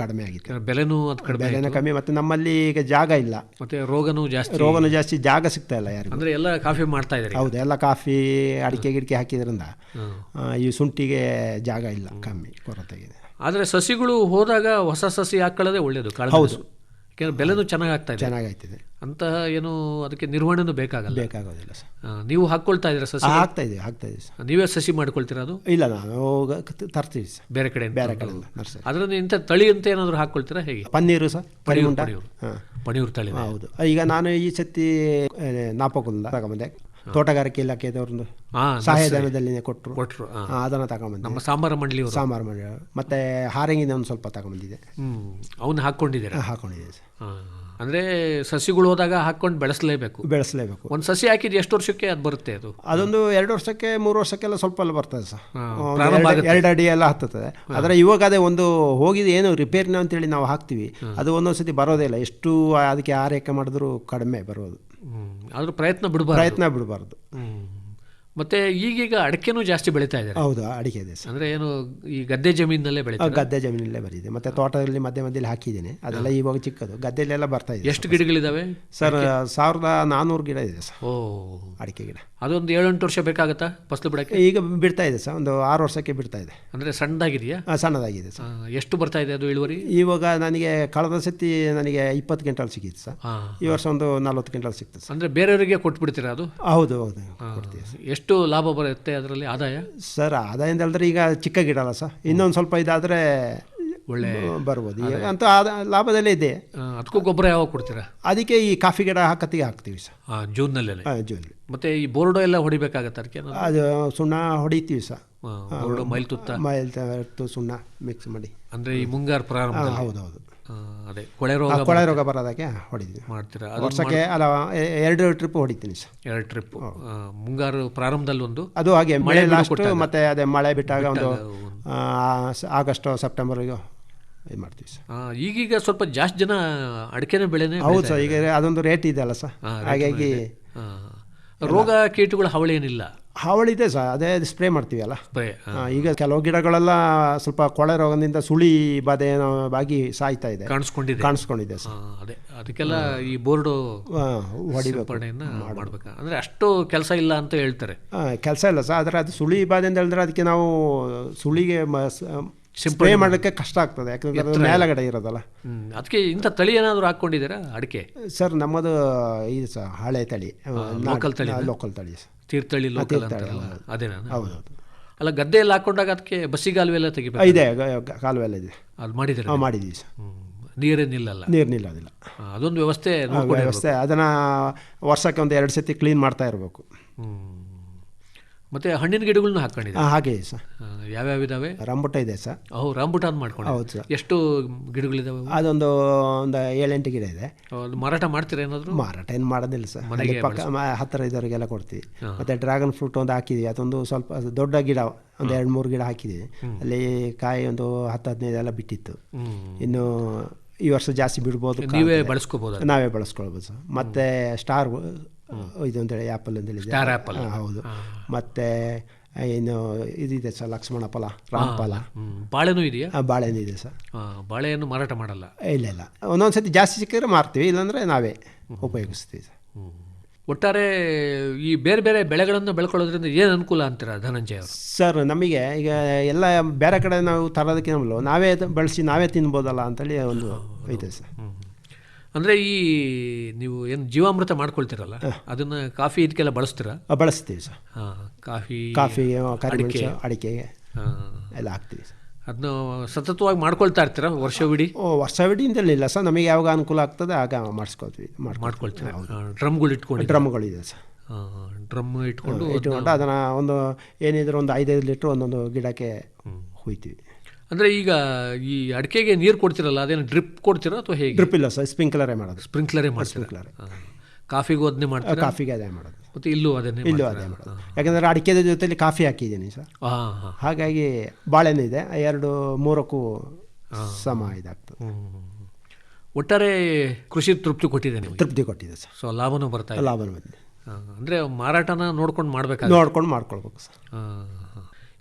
ಆಗಿತ್ತು. ಬೆಲೆನೂ ಕಮ್ಮಿ, ಮತ್ತು ನಮ್ಮಲ್ಲಿ ಈಗ ಜಾಗ ಇಲ್ಲ, ಮತ್ತೆ ರೋಗನೂ ಜಾಸ್ತಿ, ಜಾಗ ಸಿಗ್ತಾ ಇಲ್ಲ ಯಾರು. ಅಂದರೆ ಎಲ್ಲ ಕಾಫಿ ಮಾಡ್ತಾ ಇದ್ದಾರೆ. ಹೌದು, ಎಲ್ಲ ಕಾಫಿ ಅಡಿಕೆ ಗಿಡಿಕೆ ಹಾಕಿದ್ರಿಂದ ಈ ಶುಂಠಿಗೆ ಜಾಗ ಇಲ್ಲ, ಕಮ್ಮಿ ಕೊರತೆ ಇದೆ. ಆದರೆ ಸಸಿಗಳು ಹೋದಾಗ ಹೊಸ ಸಸಿ ಹಾಕೊಳ್ಳೋದೇ ಒಳ್ಳೆಯದು. ಹೌದು, ಯಾಕೆಂದ್ರೆ ಬೆಲೆನೂ ಚೆನ್ನಾಗಾಗ್ತದೆ ಅಂತ ಏನು ಅದಕ್ಕೆ ನಿರ್ವಹಣೆನೂ ಬೇಕಾಗೋದಿಲ್ಲ ಸರ್. ನೀವು ಹಾಕ್ಕೊಳ್ತಾ ಇದ್ದೀರಾ ಸಸಿ? ಆಗ್ತಾ ಇದೆ ಸರ್. ನೀವೇ ಸಸಿ ಮಾಡ್ಕೊಳ್ತೀರಾ? ಅದು ಇಲ್ಲ, ನಾನು ತರ್ತೀವಿ ಸರ್ ಬೇರೆ ಕಡೆ. ಅದರಲ್ಲಿ ಇಂಥ ತಳಿ ಅಂತ ಏನಾದರೂ ಹಾಕ್ಕೊಳ್ತೀರಾ ಹೇಗೆ? ಪನ್ನೀರು ಸರ್, ಪನೀರು ತಳಿ. ಹೌದು, ಈಗ ನಾನು ಈ ಸತಿ ನಾಪಕುಂದ ತಗೊಂಬಂದೆ, ತೋಟಗಾರಿಕೆ ಇಲಾಖೆದವ್ರದ್ದು ಸಹಾಯಧನದಲ್ಲಿ ಕೊಟ್ಟರು, ಅದನ್ನು ತಗೊಂಬಂದೆ. ನಮ್ಮ ಸಾಂಬಾರು ಮಂಡಳಿ ಮತ್ತೆ ಹಾರಂಗಿನ ಒಂದು ಸ್ವಲ್ಪ ತಗೊಂಬಂದಿದೆ. ಅವನ್ನ ಹಾಕೊಂಡಿದ್ದೆ ಸರ್. ಅಂದರೆ ಸಸಿಗಳು ಹೋದಾಗ ಹಾಕೊಂಡು ಬೆಳೆಸಲೇಬೇಕು. ಒಂದು ಸಸಿ ಹಾಕಿದ್ದು ಎಷ್ಟು ವರ್ಷಕ್ಕೆ ಅದು ಬರುತ್ತೆ? ಅದೊಂದು 2 ವರ್ಷಕ್ಕೆ 3 ವರ್ಷಕ್ಕೆಲ್ಲ ಸ್ವಲ್ಪ ಎಲ್ಲ ಬರ್ತದೆ ಸರ್. 2 ಅಡಿ ಎಲ್ಲ ಹತ್ತುತ್ತದೆ. ಆದರೆ ಇವಾಗ ಅದೇ ಒಂದು ಹೋಗಿದೆ ಏನು ರಿಪೇರಿನ ಅಂತೇಳಿ ನಾವು ಹಾಕ್ತೀವಿ, ಅದು ಒಂದೊಂದು ಸತಿ ಬರೋದೇ ಇಲ್ಲ. ಎಷ್ಟು ಅದಕ್ಕೆ ಆರೈಕೆ ಮಾಡಿದ್ರು ಕಡಿಮೆ ಬರೋದು. ಆದರೂ ಪ್ರಯತ್ನ ಬಿಡಬಾರ್ದು. ಮತ್ತೆ ಈಗೀಗ ಅಡಿಕೆನೂ ಜಾಸ್ತಿ ಬೆಳೀತಾ ಇದ್ದಾರೆ. ಹೌದು, ಅಡಿಕೆ ಇದೆ ಸರ್. ಅಂದರೆ ಏನು ಈ ಗದ್ದೆ ಜಮೀನಲ್ಲೇ ಬೆಳೀತಾರೆ? ಗದ್ದೆ ಜಮೀನಲ್ಲೇ ಬರಿದೆ, ಮತ್ತೆ ತೋಟದಲ್ಲಿ ಮಧ್ಯದಲ್ಲಿ ಹಾಕಿದ್ದೇನೆ. ಅದೆಲ್ಲ ಇವಾಗ ಚಿಕ್ಕದು, ಗದ್ದೆಲೆಲ್ಲ ಬರ್ತಾ ಇದೆ. ಎಷ್ಟು ಗಿಡಗಳಿದಾವೆ ಸರ್? 1400 ಗಿಡ ಇದೆ ಸರ್. ಅಡಿಕೆ ಗಿಡ. ಅದೊಂದು 7-8 ವರ್ಷ ಬೇಕಾಗತ್ತಾ ಫಸಲು ಬಿಡಕ್ಕೆ? ಈಗ ಬಿಡ್ತಾ ಇದೆ ಸರ್, ಒಂದು 6 ವರ್ಷಕ್ಕೆ ಬಿಡ್ತಾ ಇದೆ. ಅಂದರೆ ಸಣ್ಣದಾಗಿದೆಯಾ? ಸಣ್ಣದಾಗಿದೆ ಸರ್. ಎಷ್ಟು ಬರ್ತಾ ಇದೆ ಅದು ಇಳುವರಿ? ಇವಾಗ ನನಗೆ ಕಳೆದ ಸತಿ ನನಗೆ 20 ಕ್ವಿಂಟಲ್ ಸಿಕ್ಕಿತ್ತು ಸರ್. ಈ ವರ್ಷ ಒಂದು 40 ಕ್ವಿಂಟಲ್ ಸಿಕ್ತದೆ. ಅಂದರೆ ಬೇರೆಯವರಿಗೆ ಕೊಟ್ಬಿಡ್ತೀರಾ ಅದು? ಹೌದು, ಎಷ್ಟು ಲಾಭ ಬರುತ್ತೆ ಅದರಲ್ಲಿ ಆದಾಯ? ಸರ್ ಆದಾಯ ಅಂತ ಹೇಳಿದ್ರೆ ಈಗ ಚಿಕ್ಕ ಗಿಡ ಅಲ್ಲ ಸರ್, ಇನ್ನೊಂದು ಸ್ವಲ್ಪ ಇದಾದರೆ ಒಳ್ಳೆ ಬರ್ಬೋದು ಅಂತ ಲಾಭದಲ್ಲೇ ಇದೆ. ಅದಕ್ಕೂ ಗೊಬ್ಬರ ಯಾವಾಗ ಕೊಡ್ತೀರಾ? ಅದಕ್ಕೆ ಈ ಕಾಫಿ ಗಿಡ ಹಾಕ್ತೀವಿ ಸರ್, ಜೂನ್ನಲ್ಲೇ. ಜೂನ್. ಮತ್ತೆ ಈ ಬೋರ್ಡೋ ಎಲ್ಲ ಹೊಡಿಬೇಕಾಗತ್ತೆ ಅದಕ್ಕೆ? ಅದು ಸುಣ್ಣ ಹೊಡಿತೀವಿ ಸರ್. ಮೈಲ್ತುತ್ತ ಸುಣ್ಣ ಮಿಕ್ಸ್ ಮಾಡಿ. ಅಂದರೆ ಈ ಮುಂಗಾರು ಪ್ರಾರಂಭ. ಹೌದು, ಅದೇ ಕೊಳೆ ರೋಗ ಬರೋದಕ್ಕೆ ಹೊಡಿತೀವಿ. ಮಾಡ್ತೀರಾ? ವರ್ಷಕ್ಕೆ ಅಲ್ಲ 2 ಟ್ರಿಪ್ ಹೊಡಿತೀನಿ ಸರ್. 2 ಟ್ರಿಪ್ ಮುಂಗಾರು ಪ್ರಾರಂಭದಲ್ಲಿ ಒಂದು, ಅದು ಹಾಗೆ ಮಳೆ ಲಾಸ್ಟ್, ಮತ್ತೆ ಅದೇ ಮಳೆ ಬಿಟ್ಟಾಗ ಒಂದು ಆಗಸ್ಟ್ ಸೆಪ್ಟೆಂಬರ್ಗೆ ಇದು ಮಾಡ್ತೀವಿ ಸರ್. ಈಗೀಗ ಸ್ವಲ್ಪ ಜಾಸ್ತಿ ಜನ ಅಡಿಕೆನ ಬೆಳೆನೇ. ಹೌದು ಸರ್, ಈಗ ಅದೊಂದು ರೇಟ್ ಇದೆ ಅಲ್ಲ ಸರ್, ಹಾಗಾಗಿ ರೋಗ ಕೀಟಗಳ ಹಾವಳಿ ಏನಿಲ್ಲ. ಹಾವಳಿ ಇದೆ ಸರ್, ಅದೇ ಸ್ಪ್ರೇ ಮಾಡ್ತೀವಿ ಅಲ್ಲ. ಈಗ ಕೆಲವು ಗಿಡಗಳೆಲ್ಲ ಸ್ವಲ್ಪ ಕೊಳೆ ರೋಗದಿಂದ ಸುಳಿ ಬಾಧೆ ಆಗಿ ಸಾಯ್ತಾ ಇದೆ, ಕಾಣಿಸ್ಕೊಂಡಿದೆ ಸರ್. ಅದೇ ಅದಕ್ಕೆಲ್ಲ ಈ ಬೋರ್ಡು ಹೊಡಿಬೇಕನ್ನ ಮಾಡ್ಬೇಕು. ಅಂದರೆ ಅಷ್ಟು ಕೆಲಸ ಇಲ್ಲ ಅಂತ ಹೇಳ್ತಾರೆ. ಕೆಲಸ ಇಲ್ಲ ಸರ್, ಆದರೆ ಅದು ಸುಳಿ ಬಾಧೆ ಅಂತ ಹೇಳಿದ್ರೆ ಅದಕ್ಕೆ ನಾವು ಸುಳಿಗೆ ಸ್ಪ್ರೇ ಮಾಡಲಿಕ್ಕೆ ಕಷ್ಟ ಆಗ್ತದೆ, ಯಾಕಂದ್ರೆ ಮೇಲಗಡೆ ಇರೋದಲ್ಲ. ಅದಕ್ಕೆ ಇಂಥ ತಳಿ ಏನಾದರೂ ಹಾಕ್ಕೊಂಡಿದ್ದೀರಾ ಅಡಿಕೆ? ಸರ್ ನಮ್ಮದು ಇದು ಸರ್ ಹಳೆ ತಳಿ, ಲೋಕಲ್ ತಳಿ ಸರ್. ತೀರ್ಥಹಳ್ಳಿ ಲೋಕಲ್ ಅದೇನಾ? ಹೌದೌದು. ಅಲ್ಲ ಗದ್ದೆಯಲ್ಲಿ ಹಾಕೊಂಡಾಗ ಅದಕ್ಕೆ ಬಸ್ಸಿಗಾಲುವೆ ಎಲ್ಲ ತೆಗಿಬೇಕು. ಇದೆ ಕಾಲುವೆ ಎಲ್ಲ ಇದೆ. ಅದು ಮಾಡಿದರೆ ನಾವು ಮಾಡಿದ್ದೀವಿ ಸರ್. ನೀರೇ ನಿಲ್ಲಲ್ಲ. ನೀರು ನಿಲ್ಲೋದಿಲ್ಲ. ಅದೊಂದು ವ್ಯವಸ್ಥೆ ವ್ಯವಸ್ಥೆ ಅದನ್ನು ವರ್ಷಕ್ಕೆ ಒಂದು 2 ಸತಿ ಕ್ಲೀನ್ ಮಾಡ್ತಾ ಇರಬೇಕು. ಮತ್ತೆ ಹಣ್ಣಿನ ಗಿಡಗಳನ್ನ ಹಾಕೊಂಡಿದ್ದೀವಿ. ಹಾಗೆ ಸರ್. ಯಾವ್ಯಾವ ಇದಾವೆ? ರಂಬುಟ ಇದೆ ಸರ್. ರಾಂಬುಟಾನ್ ಮಾಡ್ಕೊಂಡು. ಹೌದು ಸರ್. ಎಷ್ಟು ಗಿಡಗಳಿದಾವೆ? ಅದೊಂದು 7-8 ಗಿಡ ಇದೆ. ಅದು ಮಾರಾಟ ಮಾಡ್ತೀರಾ ಏನಾದರೂ? ಮಾರಾಟ ಏನು ಮಾಡೋದಿಲ್ಲ ಸರ್. ಪಕ್ಕ ಹತ್ತಿರ ಇದ್ದವರಿಗೆಲ್ಲ ಕೊಡ್ತೀವಿ. ಮತ್ತು ಡ್ರ್ಯಾಗನ್ ಫ್ರೂಟ್ ಒಂದು ಹಾಕಿದ್ವಿ. ಅದೊಂದು ಸ್ವಲ್ಪ ದೊಡ್ಡ ಗಿಡ ಒಂದು 2-3 ಗಿಡ ಹಾಕಿದ್ವಿ. ಅಲ್ಲಿ ಕಾಯಿ ಒಂದು 10-15 ಎಲ್ಲ ಬಿಟ್ಟಿತ್ತು. ಇನ್ನು ಈ ವರ್ಷ ಜಾಸ್ತಿ ಬಿಡ್ಬೋದು. ನೀವೇ ಬಳಸ್ಕೋಬೋದು? ನಾವೇ ಬಳಸ್ಕೊಳ್ಬೋದು ಸರ್. ಮತ್ತು ಸ್ಟಾರ್ ಇದು ಅಂತೇಳಿ ಆ್ಯಪಲ್ ಅಂತೇಳಿ ಸ್ಟಾರ್ ಆ್ಯಪಲ್. ಹೌದು. ಮತ್ತು ಇನ್ನು ಇದಿದೆ ಸರ್, ಲಕ್ಷ್ಮಣ ಫಲ, ರಾಮಫಲ. ಬಾಳೆನೂ ಇದೆಯಾ? ಬಾಳೆನೂ ಇದೆ ಸರ್. ಬಾಳೆಯನ್ನು ಮಾರಾಟ ಮಾಡಲ್ಲ? ಇಲ್ಲ. ಒಂದೊಂದು ಸತಿ ಜಾಸ್ತಿ ಸಿಕ್ಕಿದ್ರೆ ಮಾರ್ತೀವಿ, ಇಲ್ಲಾಂದರೆ ನಾವೇ ಉಪಯೋಗಿಸ್ತೀವಿ ಸರ್. ಒಟ್ಟಾರೆ ಈ ಬೇರೆ ಬೇರೆ ಬೆಳೆಗಳನ್ನು ಬೆಳ್ಕೊಳ್ಳೋದ್ರಿಂದ ಏನು ಅನುಕೂಲ ಅಂತೀರಾ ಧನಂಜಯ ಅವರು? ಸರ್ ನಮಗೆ ಈಗ ಎಲ್ಲ ಬೇರೆ ಕಡೆ ನಾವು ತರೋದಕ್ಕೆ ನಾವೇ ಬೆಳೆಸಿ ನಾವೇ ತಿನ್ಬೋದಲ್ಲ ಅಂತೇಳಿ ಒಂದು ಐತೆ ಸರ್. ಅಂದರೆ ಈ ನೀವು ಏನು ಜೀವಾಮೃತ ಮಾಡ್ಕೊಳ್ತೀರಲ್ಲ, ಅದನ್ನು ಕಾಫಿ ಇದಕ್ಕೆಲ್ಲ ಬಳಸ್ತೀರಾ? ಬಳಸ್ತೀವಿ ಸರ್. ಕಾಫಿ ಕರಿಮೆಣಸು, ಅಡಿಕೆಗೆ ಎಲ್ಲ ಹಾಕ್ತೀವಿ ಸರ್. ಅದನ್ನ ಸತತವಾಗಿ ಮಾಡ್ಕೊಳ್ತಾ ಇರ್ತೀರಾ ವರ್ಷವಿಡೀ? ವರ್ಷವಿಡೀ ಇಲ್ಲ ಸರ್, ನಮಗೆ ಯಾವಾಗ ಅನುಕೂಲ ಆಗ್ತದೆ ಆಗ ಮಾಡ್ಕೊಳ್ತೀರಾ? ಡ್ರಮ್ಗಳು ಇಟ್ಕೊಂಡು? ಡ್ರಮ್ಗಳಿದೆ ಸರ್. ಡ್ರಮ್ ಇಟ್ಕೊಂಡು ಅದನ್ನು ಒಂದು ಏನಿದ್ರು ಒಂದು 5-5 ಲೀಟ್ರ್ ಒಂದೊಂದು ಗಿಡಕ್ಕೆ ಹುಯ್ತೀವಿ. ಅಂದರೆ ಈಗ ಈ ಅಡಿಕೆಗೆ ನೀರು ಕೊಡ್ತಿರಲ್ಲ, ಅದೇನು ಡ್ರಿಪ್ ಕೊಡ್ತೀರಾ ಅಥವಾ ಹೇಗೆ? ಡ್ರಿಪ್ ಇಲ್ಲ ಸರ್, ಸ್ಪ್ರಿಂಕ್ಲರೇ ಮಾಡೋದು. ಸ್ಪ್ರಿಂಕ್ಲರೇ ಮಾಡ್ತಾರೆ. ಕಾಫಿಗೂ ಅದನ್ನೇ ಮಾಡ್ತಾರೆ? ಕಾಫಿಗೆ ಅದೇ ಮಾಡೋದು. ಮತ್ತು ಇಲ್ಲೂ ಅದೇ ಮಾಡೋದು. ಯಾಕಂದರೆ ಅಡಿಕೆದ ಜೊತೆಲಿ ಕಾಫಿ ಹಾಕಿದ್ದೀನಿ ಸರ್. ಹಾಗಾಗಿ ಬಾಳೆನೂ ಇದೆ, 2-3ಕ್ಕೂ ಸಮ ಇದಾಗ್ತದೆ. ಒಟ್ಟಾರೆ ಕೃಷಿ ತೃಪ್ತಿ ಕೊಟ್ಟಿದೆ ನಿಮಗೆ? ತೃಪ್ತಿ ಕೊಟ್ಟಿದೆ ಸರ್. ಸೊ ಲಾಭನೂ ಬರ್ತಾ ಇದೆ? ಲಾಭನೂ ಬಂದಿದೆ. ಅಂದರೆ ಮಾರಾಟನ ನೋಡ್ಕೊಂಡು ಮಾಡಬೇಕು? ನೋಡ್ಕೊಂಡು ಮಾಡ್ಕೊಳ್ಬೇಕು ಸರ್.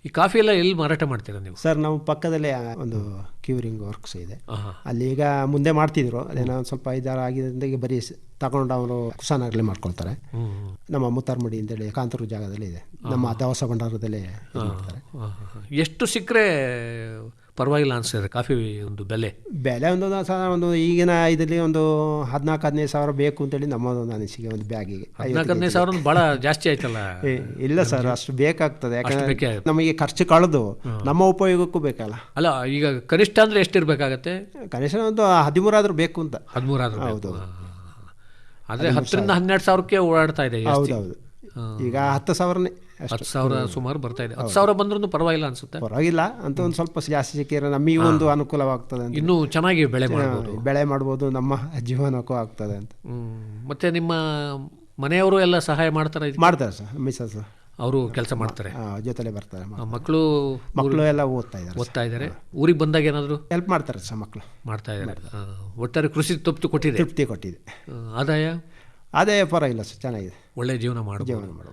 ಈ ಕಾಫಿ ಎಲ್ಲ ಎಲ್ಲಿ ಮಾರಾಟ ಮಾಡ್ತೀರಾ ನೀವು? ಸರ್ ನಾವು ಪಕ್ಕದಲ್ಲೇ ಒಂದು ಕ್ಯೂರಿಂಗ್ ವರ್ಕ್ಸ್ ಇದೆ, ಅಲ್ಲಿ ಈಗ ಮುಂದೆ ಮಾಡ್ತಿದ್ರು, ಅದೇನೋ ಸ್ವಲ್ಪ 5-6 ಆಗಿದ್ದರಿಂದ ಈಗ ಬರೀ ತಗೊಂಡು ಅವರು ಕುಸಾನಾಗಲೇ ಮಾಡ್ಕೊಳ್ತಾರೆ. ನಮ್ಮ ಮುತ್ತಾರ್ಮಡಿ ಅಂತೇಳಿ ಕಾಂತೂರು ಜಾಗದಲ್ಲಿ ಇದೆ, ನಮ್ಮ ದವಸ ಭಂಡಾರದಲ್ಲೇ ಮಾಡ್ತಾರೆ. ಎಷ್ಟು ಸಿಕ್ಕರೆ ಪರವಾಗಿಲ್ಲ ಅನಿಸ್ತದೆ ಕಾಫಿ ಒಂದು ಬೆಲೆ ಒಂದು ಈಗಿನ ಇದರಲ್ಲಿ ಒಂದು 14-15 ಸಾವಿರ ಬೇಕು ಅಂತೇಳಿ ನಮ್ಮದೊಂದು ಅನಿಸಿಕೆ. ಒಂದು ಬ್ಯಾಗಿಗೆ 14-15 ಸಾವಿರ ಭಾಳ ಜಾಸ್ತಿ ಆಯ್ತಲ್ಲ? ಇಲ್ಲ ಸರ್, ಅಷ್ಟು ಬೇಕಾಗ್ತದೆ. ಯಾಕಂದ್ರೆ ನಮಗೆ ಖರ್ಚು ಕಳೆದು ನಮ್ಮ ಉಪಯೋಗಕ್ಕೂ ಬೇಕಲ್ಲ. ಅಲ್ಲ ಈಗ ಕನಿಷ್ಠ ಅಂದರೆ ಎಷ್ಟಿರಬೇಕಾಗತ್ತೆ? ಕನಿಷ್ಠ ಒಂದು 13 ಆದರೂ ಬೇಕು ಅಂತ. 13 ಆದರೂ? ಹೌದು. ಆದರೆ 10-12 ಸಾವಿರಕ್ಕೆ ಓಡಾಡ್ತಾ ಇದೆ. ಹೌದೌದು. ಈಗ 10,000ನೇ. 10,000 ಸುಮಾರು ಬರ್ತಾ ಇದೆ. 10,000 ಬಂದ್ರೂ ಪರವಾಗಿಲ್ಲ ಅನ್ಸುತ್ತೆ? ಪರವಾಗಿಲ್ಲ ಅಂತ, ಒಂದು ಸ್ವಲ್ಪ ಜಾಸ್ತಿ ಸಿಕ್ಕಿದ್ರೆ ನಮಗೆ ಒಂದು ಅನುಕೂಲವಾಗ್ತದೆ ಅಂತ. ಇನ್ನೂ ಚೆನ್ನಾಗಿ ಬೆಳೆ ಮಾಡ್ಬೋದು, ನಮ್ಮ ಜೀವನಕ್ಕೂ ಆಗ್ತದೆ ಅಂತ. ಮತ್ತೆ ನಿಮ್ಮ ಮನೆಯವರು ಎಲ್ಲ ಸಹಾಯ ಮಾಡ್ತಾರೆ ಸರ್. ಮಿಸಸ್ ಅವರು ಕೆಲಸ ಮಾಡ್ತಾರೆ, ಜೊತೆಲೆ ಬರ್ತಾರೆ. ಮಕ್ಕಳು ಎಲ್ಲ ಓದ್ತಾ ಇದ್ದಾರೆ. ಊರಿಗೆ ಬಂದಾಗ ಏನಾದರೂ ಹೆಲ್ಪ್ ಮಾಡ್ತಾರೆ ಸರ್, ಮಕ್ಕಳು ಮಾಡ್ತಾ ಇದ್ದಾರೆ. ಒಟ್ಟಾರೆ ಕೃಷಿ ತೃಪ್ತಿ ಕೊಟ್ಟಿದೆ. ಆದಾಯ ಪರವಾಗಿಲ್ಲ ಸರ್, ಚೆನ್ನಾಗಿದೆ. ಒಳ್ಳೆ ಜೀವನ ಮಾಡಬಹುದು.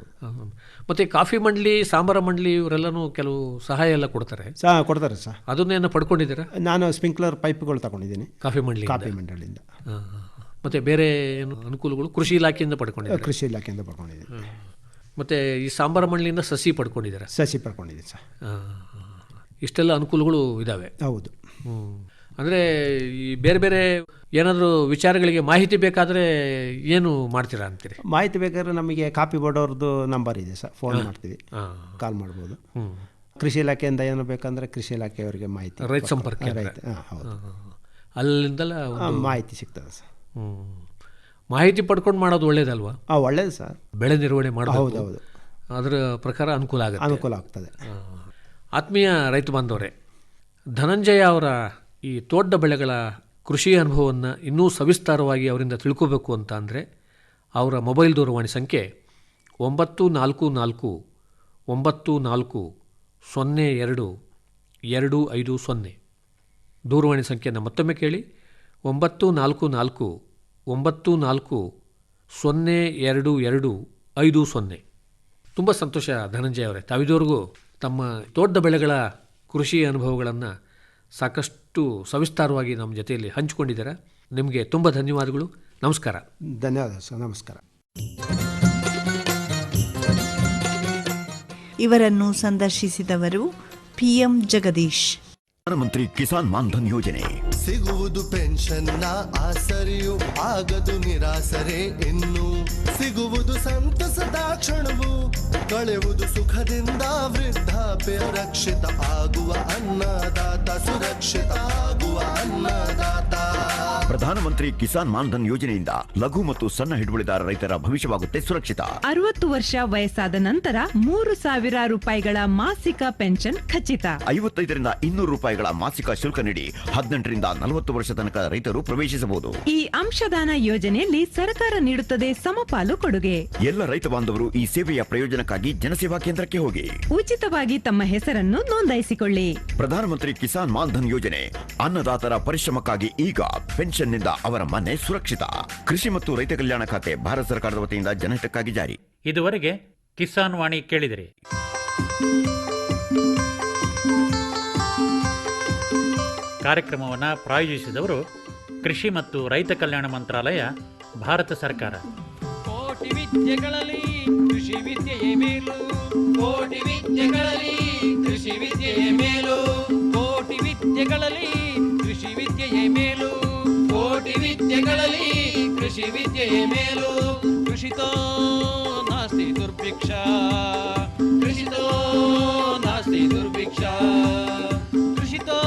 ಮತ್ತು ಕಾಫಿ ಮಂಡಳಿ, ಸಾಂಬಾರ ಮಂಡಳಿ ಇವರೆಲ್ಲನೂ ಕೆಲವು ಸಹಾಯ ಎಲ್ಲ ಕೊಡ್ತಾರೆ ಸರ್. ಅದನ್ನೇನು ಪಡ್ಕೊಂಡಿದ್ದೀರಾ? ನಾನು ಸ್ಪ್ರಿಂಕ್ಲರ್ ಪೈಪ್ಗಳು ತಗೊಂಡಿದ್ದೀನಿ ಕಾಫಿ ಮಂಡಳಿಯಿಂದ. ಮತ್ತು ಬೇರೆ ಏನು ಅನುಕೂಲಗಳು ಕೃಷಿ ಇಲಾಖೆಯಿಂದ ಪಡ್ಕೊಂಡಿದ್ದೀನಿ. ಮತ್ತು ಈ ಸಾಂಬಾರ ಮಂಡಳಿಯಿಂದ ಸಸಿ ಪಡ್ಕೊಂಡಿದ್ದೀರಾ? ಪಡ್ಕೊಂಡಿದ್ದೀನಿ ಸರ್. ಇಷ್ಟೆಲ್ಲ ಅನುಕೂಲಗಳು ಇದ್ದಾವೆ. ಹೌದು. ಅಂದರೆ ಈ ಬೇರೆ ಬೇರೆ ಏನಾದರೂ ವಿಚಾರಗಳಿಗೆ ಮಾಹಿತಿ ಬೇಕಾದರೆ ಏನು ಮಾಡ್ತೀರಾ ಅಂತೀರಿ? ಮಾಹಿತಿ ಬೇಕಾದ್ರೆ ನಮಗೆ ಕಾಪಿ ಬೋರ್ಡ್ ಅವ್ರದ್ದು ನಂಬರ್ ಇದೆ ಸರ್, ಫೋನ್ ಮಾಡ್ತೀವಿ, ಕಾಲ್ ಮಾಡ್ಬೋದು. ಕೃಷಿ ಇಲಾಖೆಯಿಂದ ಏನು ಬೇಕಂದರೆ ಕೃಷಿ ಇಲಾಖೆಯವರಿಗೆ ಮಾಹಿತಿ, ರೈತ ಸಂಪರ್ಕ, ಅಲ್ಲಿಂದಲ್ಲ ಮಾಹಿತಿ ಸಿಗ್ತದೆ ಸರ್. ಮಾಹಿತಿ ಪಡ್ಕೊಂಡು ಮಾಡೋದು ಒಳ್ಳೇದಲ್ವಾ? ಒಳ್ಳೇದು ಸರ್. ಬೆಳೆ ನಿರ್ವಹಣೆ ಮಾಡೋದು. ಹೌದು. ಅದರ ಪ್ರಕಾರ ಅನುಕೂಲ ಆಗ್ತದೆ. ಆತ್ಮೀಯ ರೈತ ಬಾಂಧವರೇ, ಧನಂಜಯ ಅವರ ಈ ತೋಟ ಬೆಳೆಗಳ ಕೃಷಿ ಅನುಭವವನ್ನು ಇನ್ನೂ ಸವಿಸ್ತಾರವಾಗಿ ಅವರಿಂದ ತಿಳ್ಕೋಬೇಕು ಅಂತ ಅಂದರೆ ಅವರ ಮೊಬೈಲ್ ದೂರವಾಣಿ ಸಂಖ್ಯೆ 9444025250. ದೂರವಾಣಿ ಸಂಖ್ಯೆಯನ್ನು ಮತ್ತೊಮ್ಮೆ ಕೇಳಿ, 9444022250. ತುಂಬ ಸಂತೋಷ ಧನಂಜಯ ಅವರೇ, ತಾವಿದವರೆಗೂ ತಮ್ಮ ತೋಟದ ಬೆಳೆಗಳ ಕೃಷಿ ಅನುಭವಗಳನ್ನು ಸಾಕಷ್ಟು ಸವಿಸ್ತಾರವಾಗಿ ನಮ್ಮ ಜೊತೆಯಲ್ಲಿ ಹಂಚಿಕೊಂಡಿದ್ದಾರೆ. ನಿಮಗೆ ತುಂಬ ಧನ್ಯವಾದಗಳು. ನಮಸ್ಕಾರ. ಧನ್ಯವಾದ ಸರ್. ನಮಸ್ಕಾರ. ಇವರನ್ನು ಸಂದರ್ಶಿಸಿದವರು PM ಜಗದೀಶ್. ಪ್ರಧಾನಮಂತ್ರಿ ಕಿಸಾನ್ ಮಾನ್ಧನ್ ಯೋಜನೆ. ಸಿಗುವುದು ಪೆನ್ಷನ್ನ ಆಸರೆಯು ಆಗದು ನಿರಾಸರೆ ಇನ್ನು ಸಿಗುವುದು ಸಂತಸದ ಕ್ಷಣವು ಕಳೆಯುವುದು ಸುಖದಿಂದ ವೃದ್ಧಾಪ್ಯ ರಕ್ಷಿತ ಆಗುವ ಅನ್ನದಾತ ಸುರಕ್ಷಿತ ಆಗುವ ಅನ್ನದಾತ. ಪ್ರಧಾನಮಂತ್ರಿ ಕಿಸಾನ್ ಮಾನ್ಧನ್ ಯೋಜನೆಯಿಂದ ಲಘು ಮತ್ತು ಸಣ್ಣ ಹಿಡುವಳಿದಾರ ರೈತರ ಭವಿಷ್ಯವಾಗುತ್ತೆ ಸುರಕ್ಷಿತ. 60 ವರ್ಷ ವಯಸ್ಸಾದ ನಂತರ 3,000 ರೂಪಾಯಿಗಳ ಮಾಸಿಕ ಪೆನ್ಷನ್ ಖಚಿತ. 55ರಿಂದ 200 ರೂಪಾಯಿಗಳ ಮಾಸಿಕ ಶುಲ್ಕ ನೀಡಿ 18ರಿಂದ 40 ವರ್ಷ ತನಕ ರೈತರು ಪ್ರವೇಶಿಸಬಹುದು. ಈ ಅಂಶದಾನ ಯೋಜನೆಯಲ್ಲಿ ಸರ್ಕಾರ ನೀಡುತ್ತದೆ ಸಮಪಾಲು ಕೊಡುಗೆ. ಎಲ್ಲ ರೈತ ಬಾಂಧವರು ಈ ಸೇವೆಯ ಪ್ರಯೋಜನಕ್ಕಾಗಿ ಜನಸೇವಾ ಕೇಂದ್ರಕ್ಕೆ ಹೋಗಿ ಉಚಿತವಾಗಿ ತಮ್ಮ ಹೆಸರನ್ನು ನೋಂದಾಯಿಸಿಕೊಳ್ಳಿ. ಪ್ರಧಾನಮಂತ್ರಿ ಕಿಸಾನ್ ಮಾನ್ಧನ್ ಯೋಜನೆ ಅನ್ನದಾತರ ಪರಿಶ್ರಮಕ್ಕಾಗಿ ಈಗ ಪೆನ್ಷನ್ನಿಂದ ಅವರ ಮನೆ ಸುರಕ್ಷಿತ. ಕೃಷಿ ಮತ್ತು ರೈತ ಕಲ್ಯಾಣ ಖಾತೆ ಭಾರತ ಸರ್ಕಾರದ ವತಿಯಿಂದ ಜನಹಿತಕ್ಕಾಗಿ ಜಾರಿ. ಇದುವರೆಗೆ ಕಿಸಾನ್ ವಾಣಿ ಕೇಳಿದಿರಿ. ಕಾರ್ಯಕ್ರಮವನ್ನು ಪ್ರಾಯೋಜಿಸಿದವರು ಕೃಷಿ ಮತ್ತು ರೈತ ಕಲ್ಯಾಣ ಮಂತ್ರಾಲಯ, ಭಾರತ ಸರ್ಕಾರ. ಕೋಟಿ ವಿದ್ಯೆಗಳಲ್ಲಿ ಕೃಷಿ ವಿದ್ಯೆಯೇ ಮೇಲು. ಕೋಟಿ ವಿದ್ಯೆಗಳಲ್ಲಿ ಕೃಷಿ ವಿದ್ಯೆಯೇ ಮೇಲು. ಕೋಟಿ ವಿದ್ಯೆಗಳಲ್ಲಿ ಕೃಷಿ ವಿದ್ಯೆಯೇ ಮೇಲು. ಕೋಟಿ ವಿದ್ಯೆಗಳಲ್ಲಿ ಕೃಷಿ ವಿದ್ಯೆಯೇ ಮೇಲು. ಕೃಷಿತೋ ನಾಸ್ತಿ ದುರ್ಭಿಕ್ಷ. ಕೃಷಿತೋ ನಾಸ್ತಿ ದುರ್ಭಿಕ್ಷ. ಕೃಷಿತೋ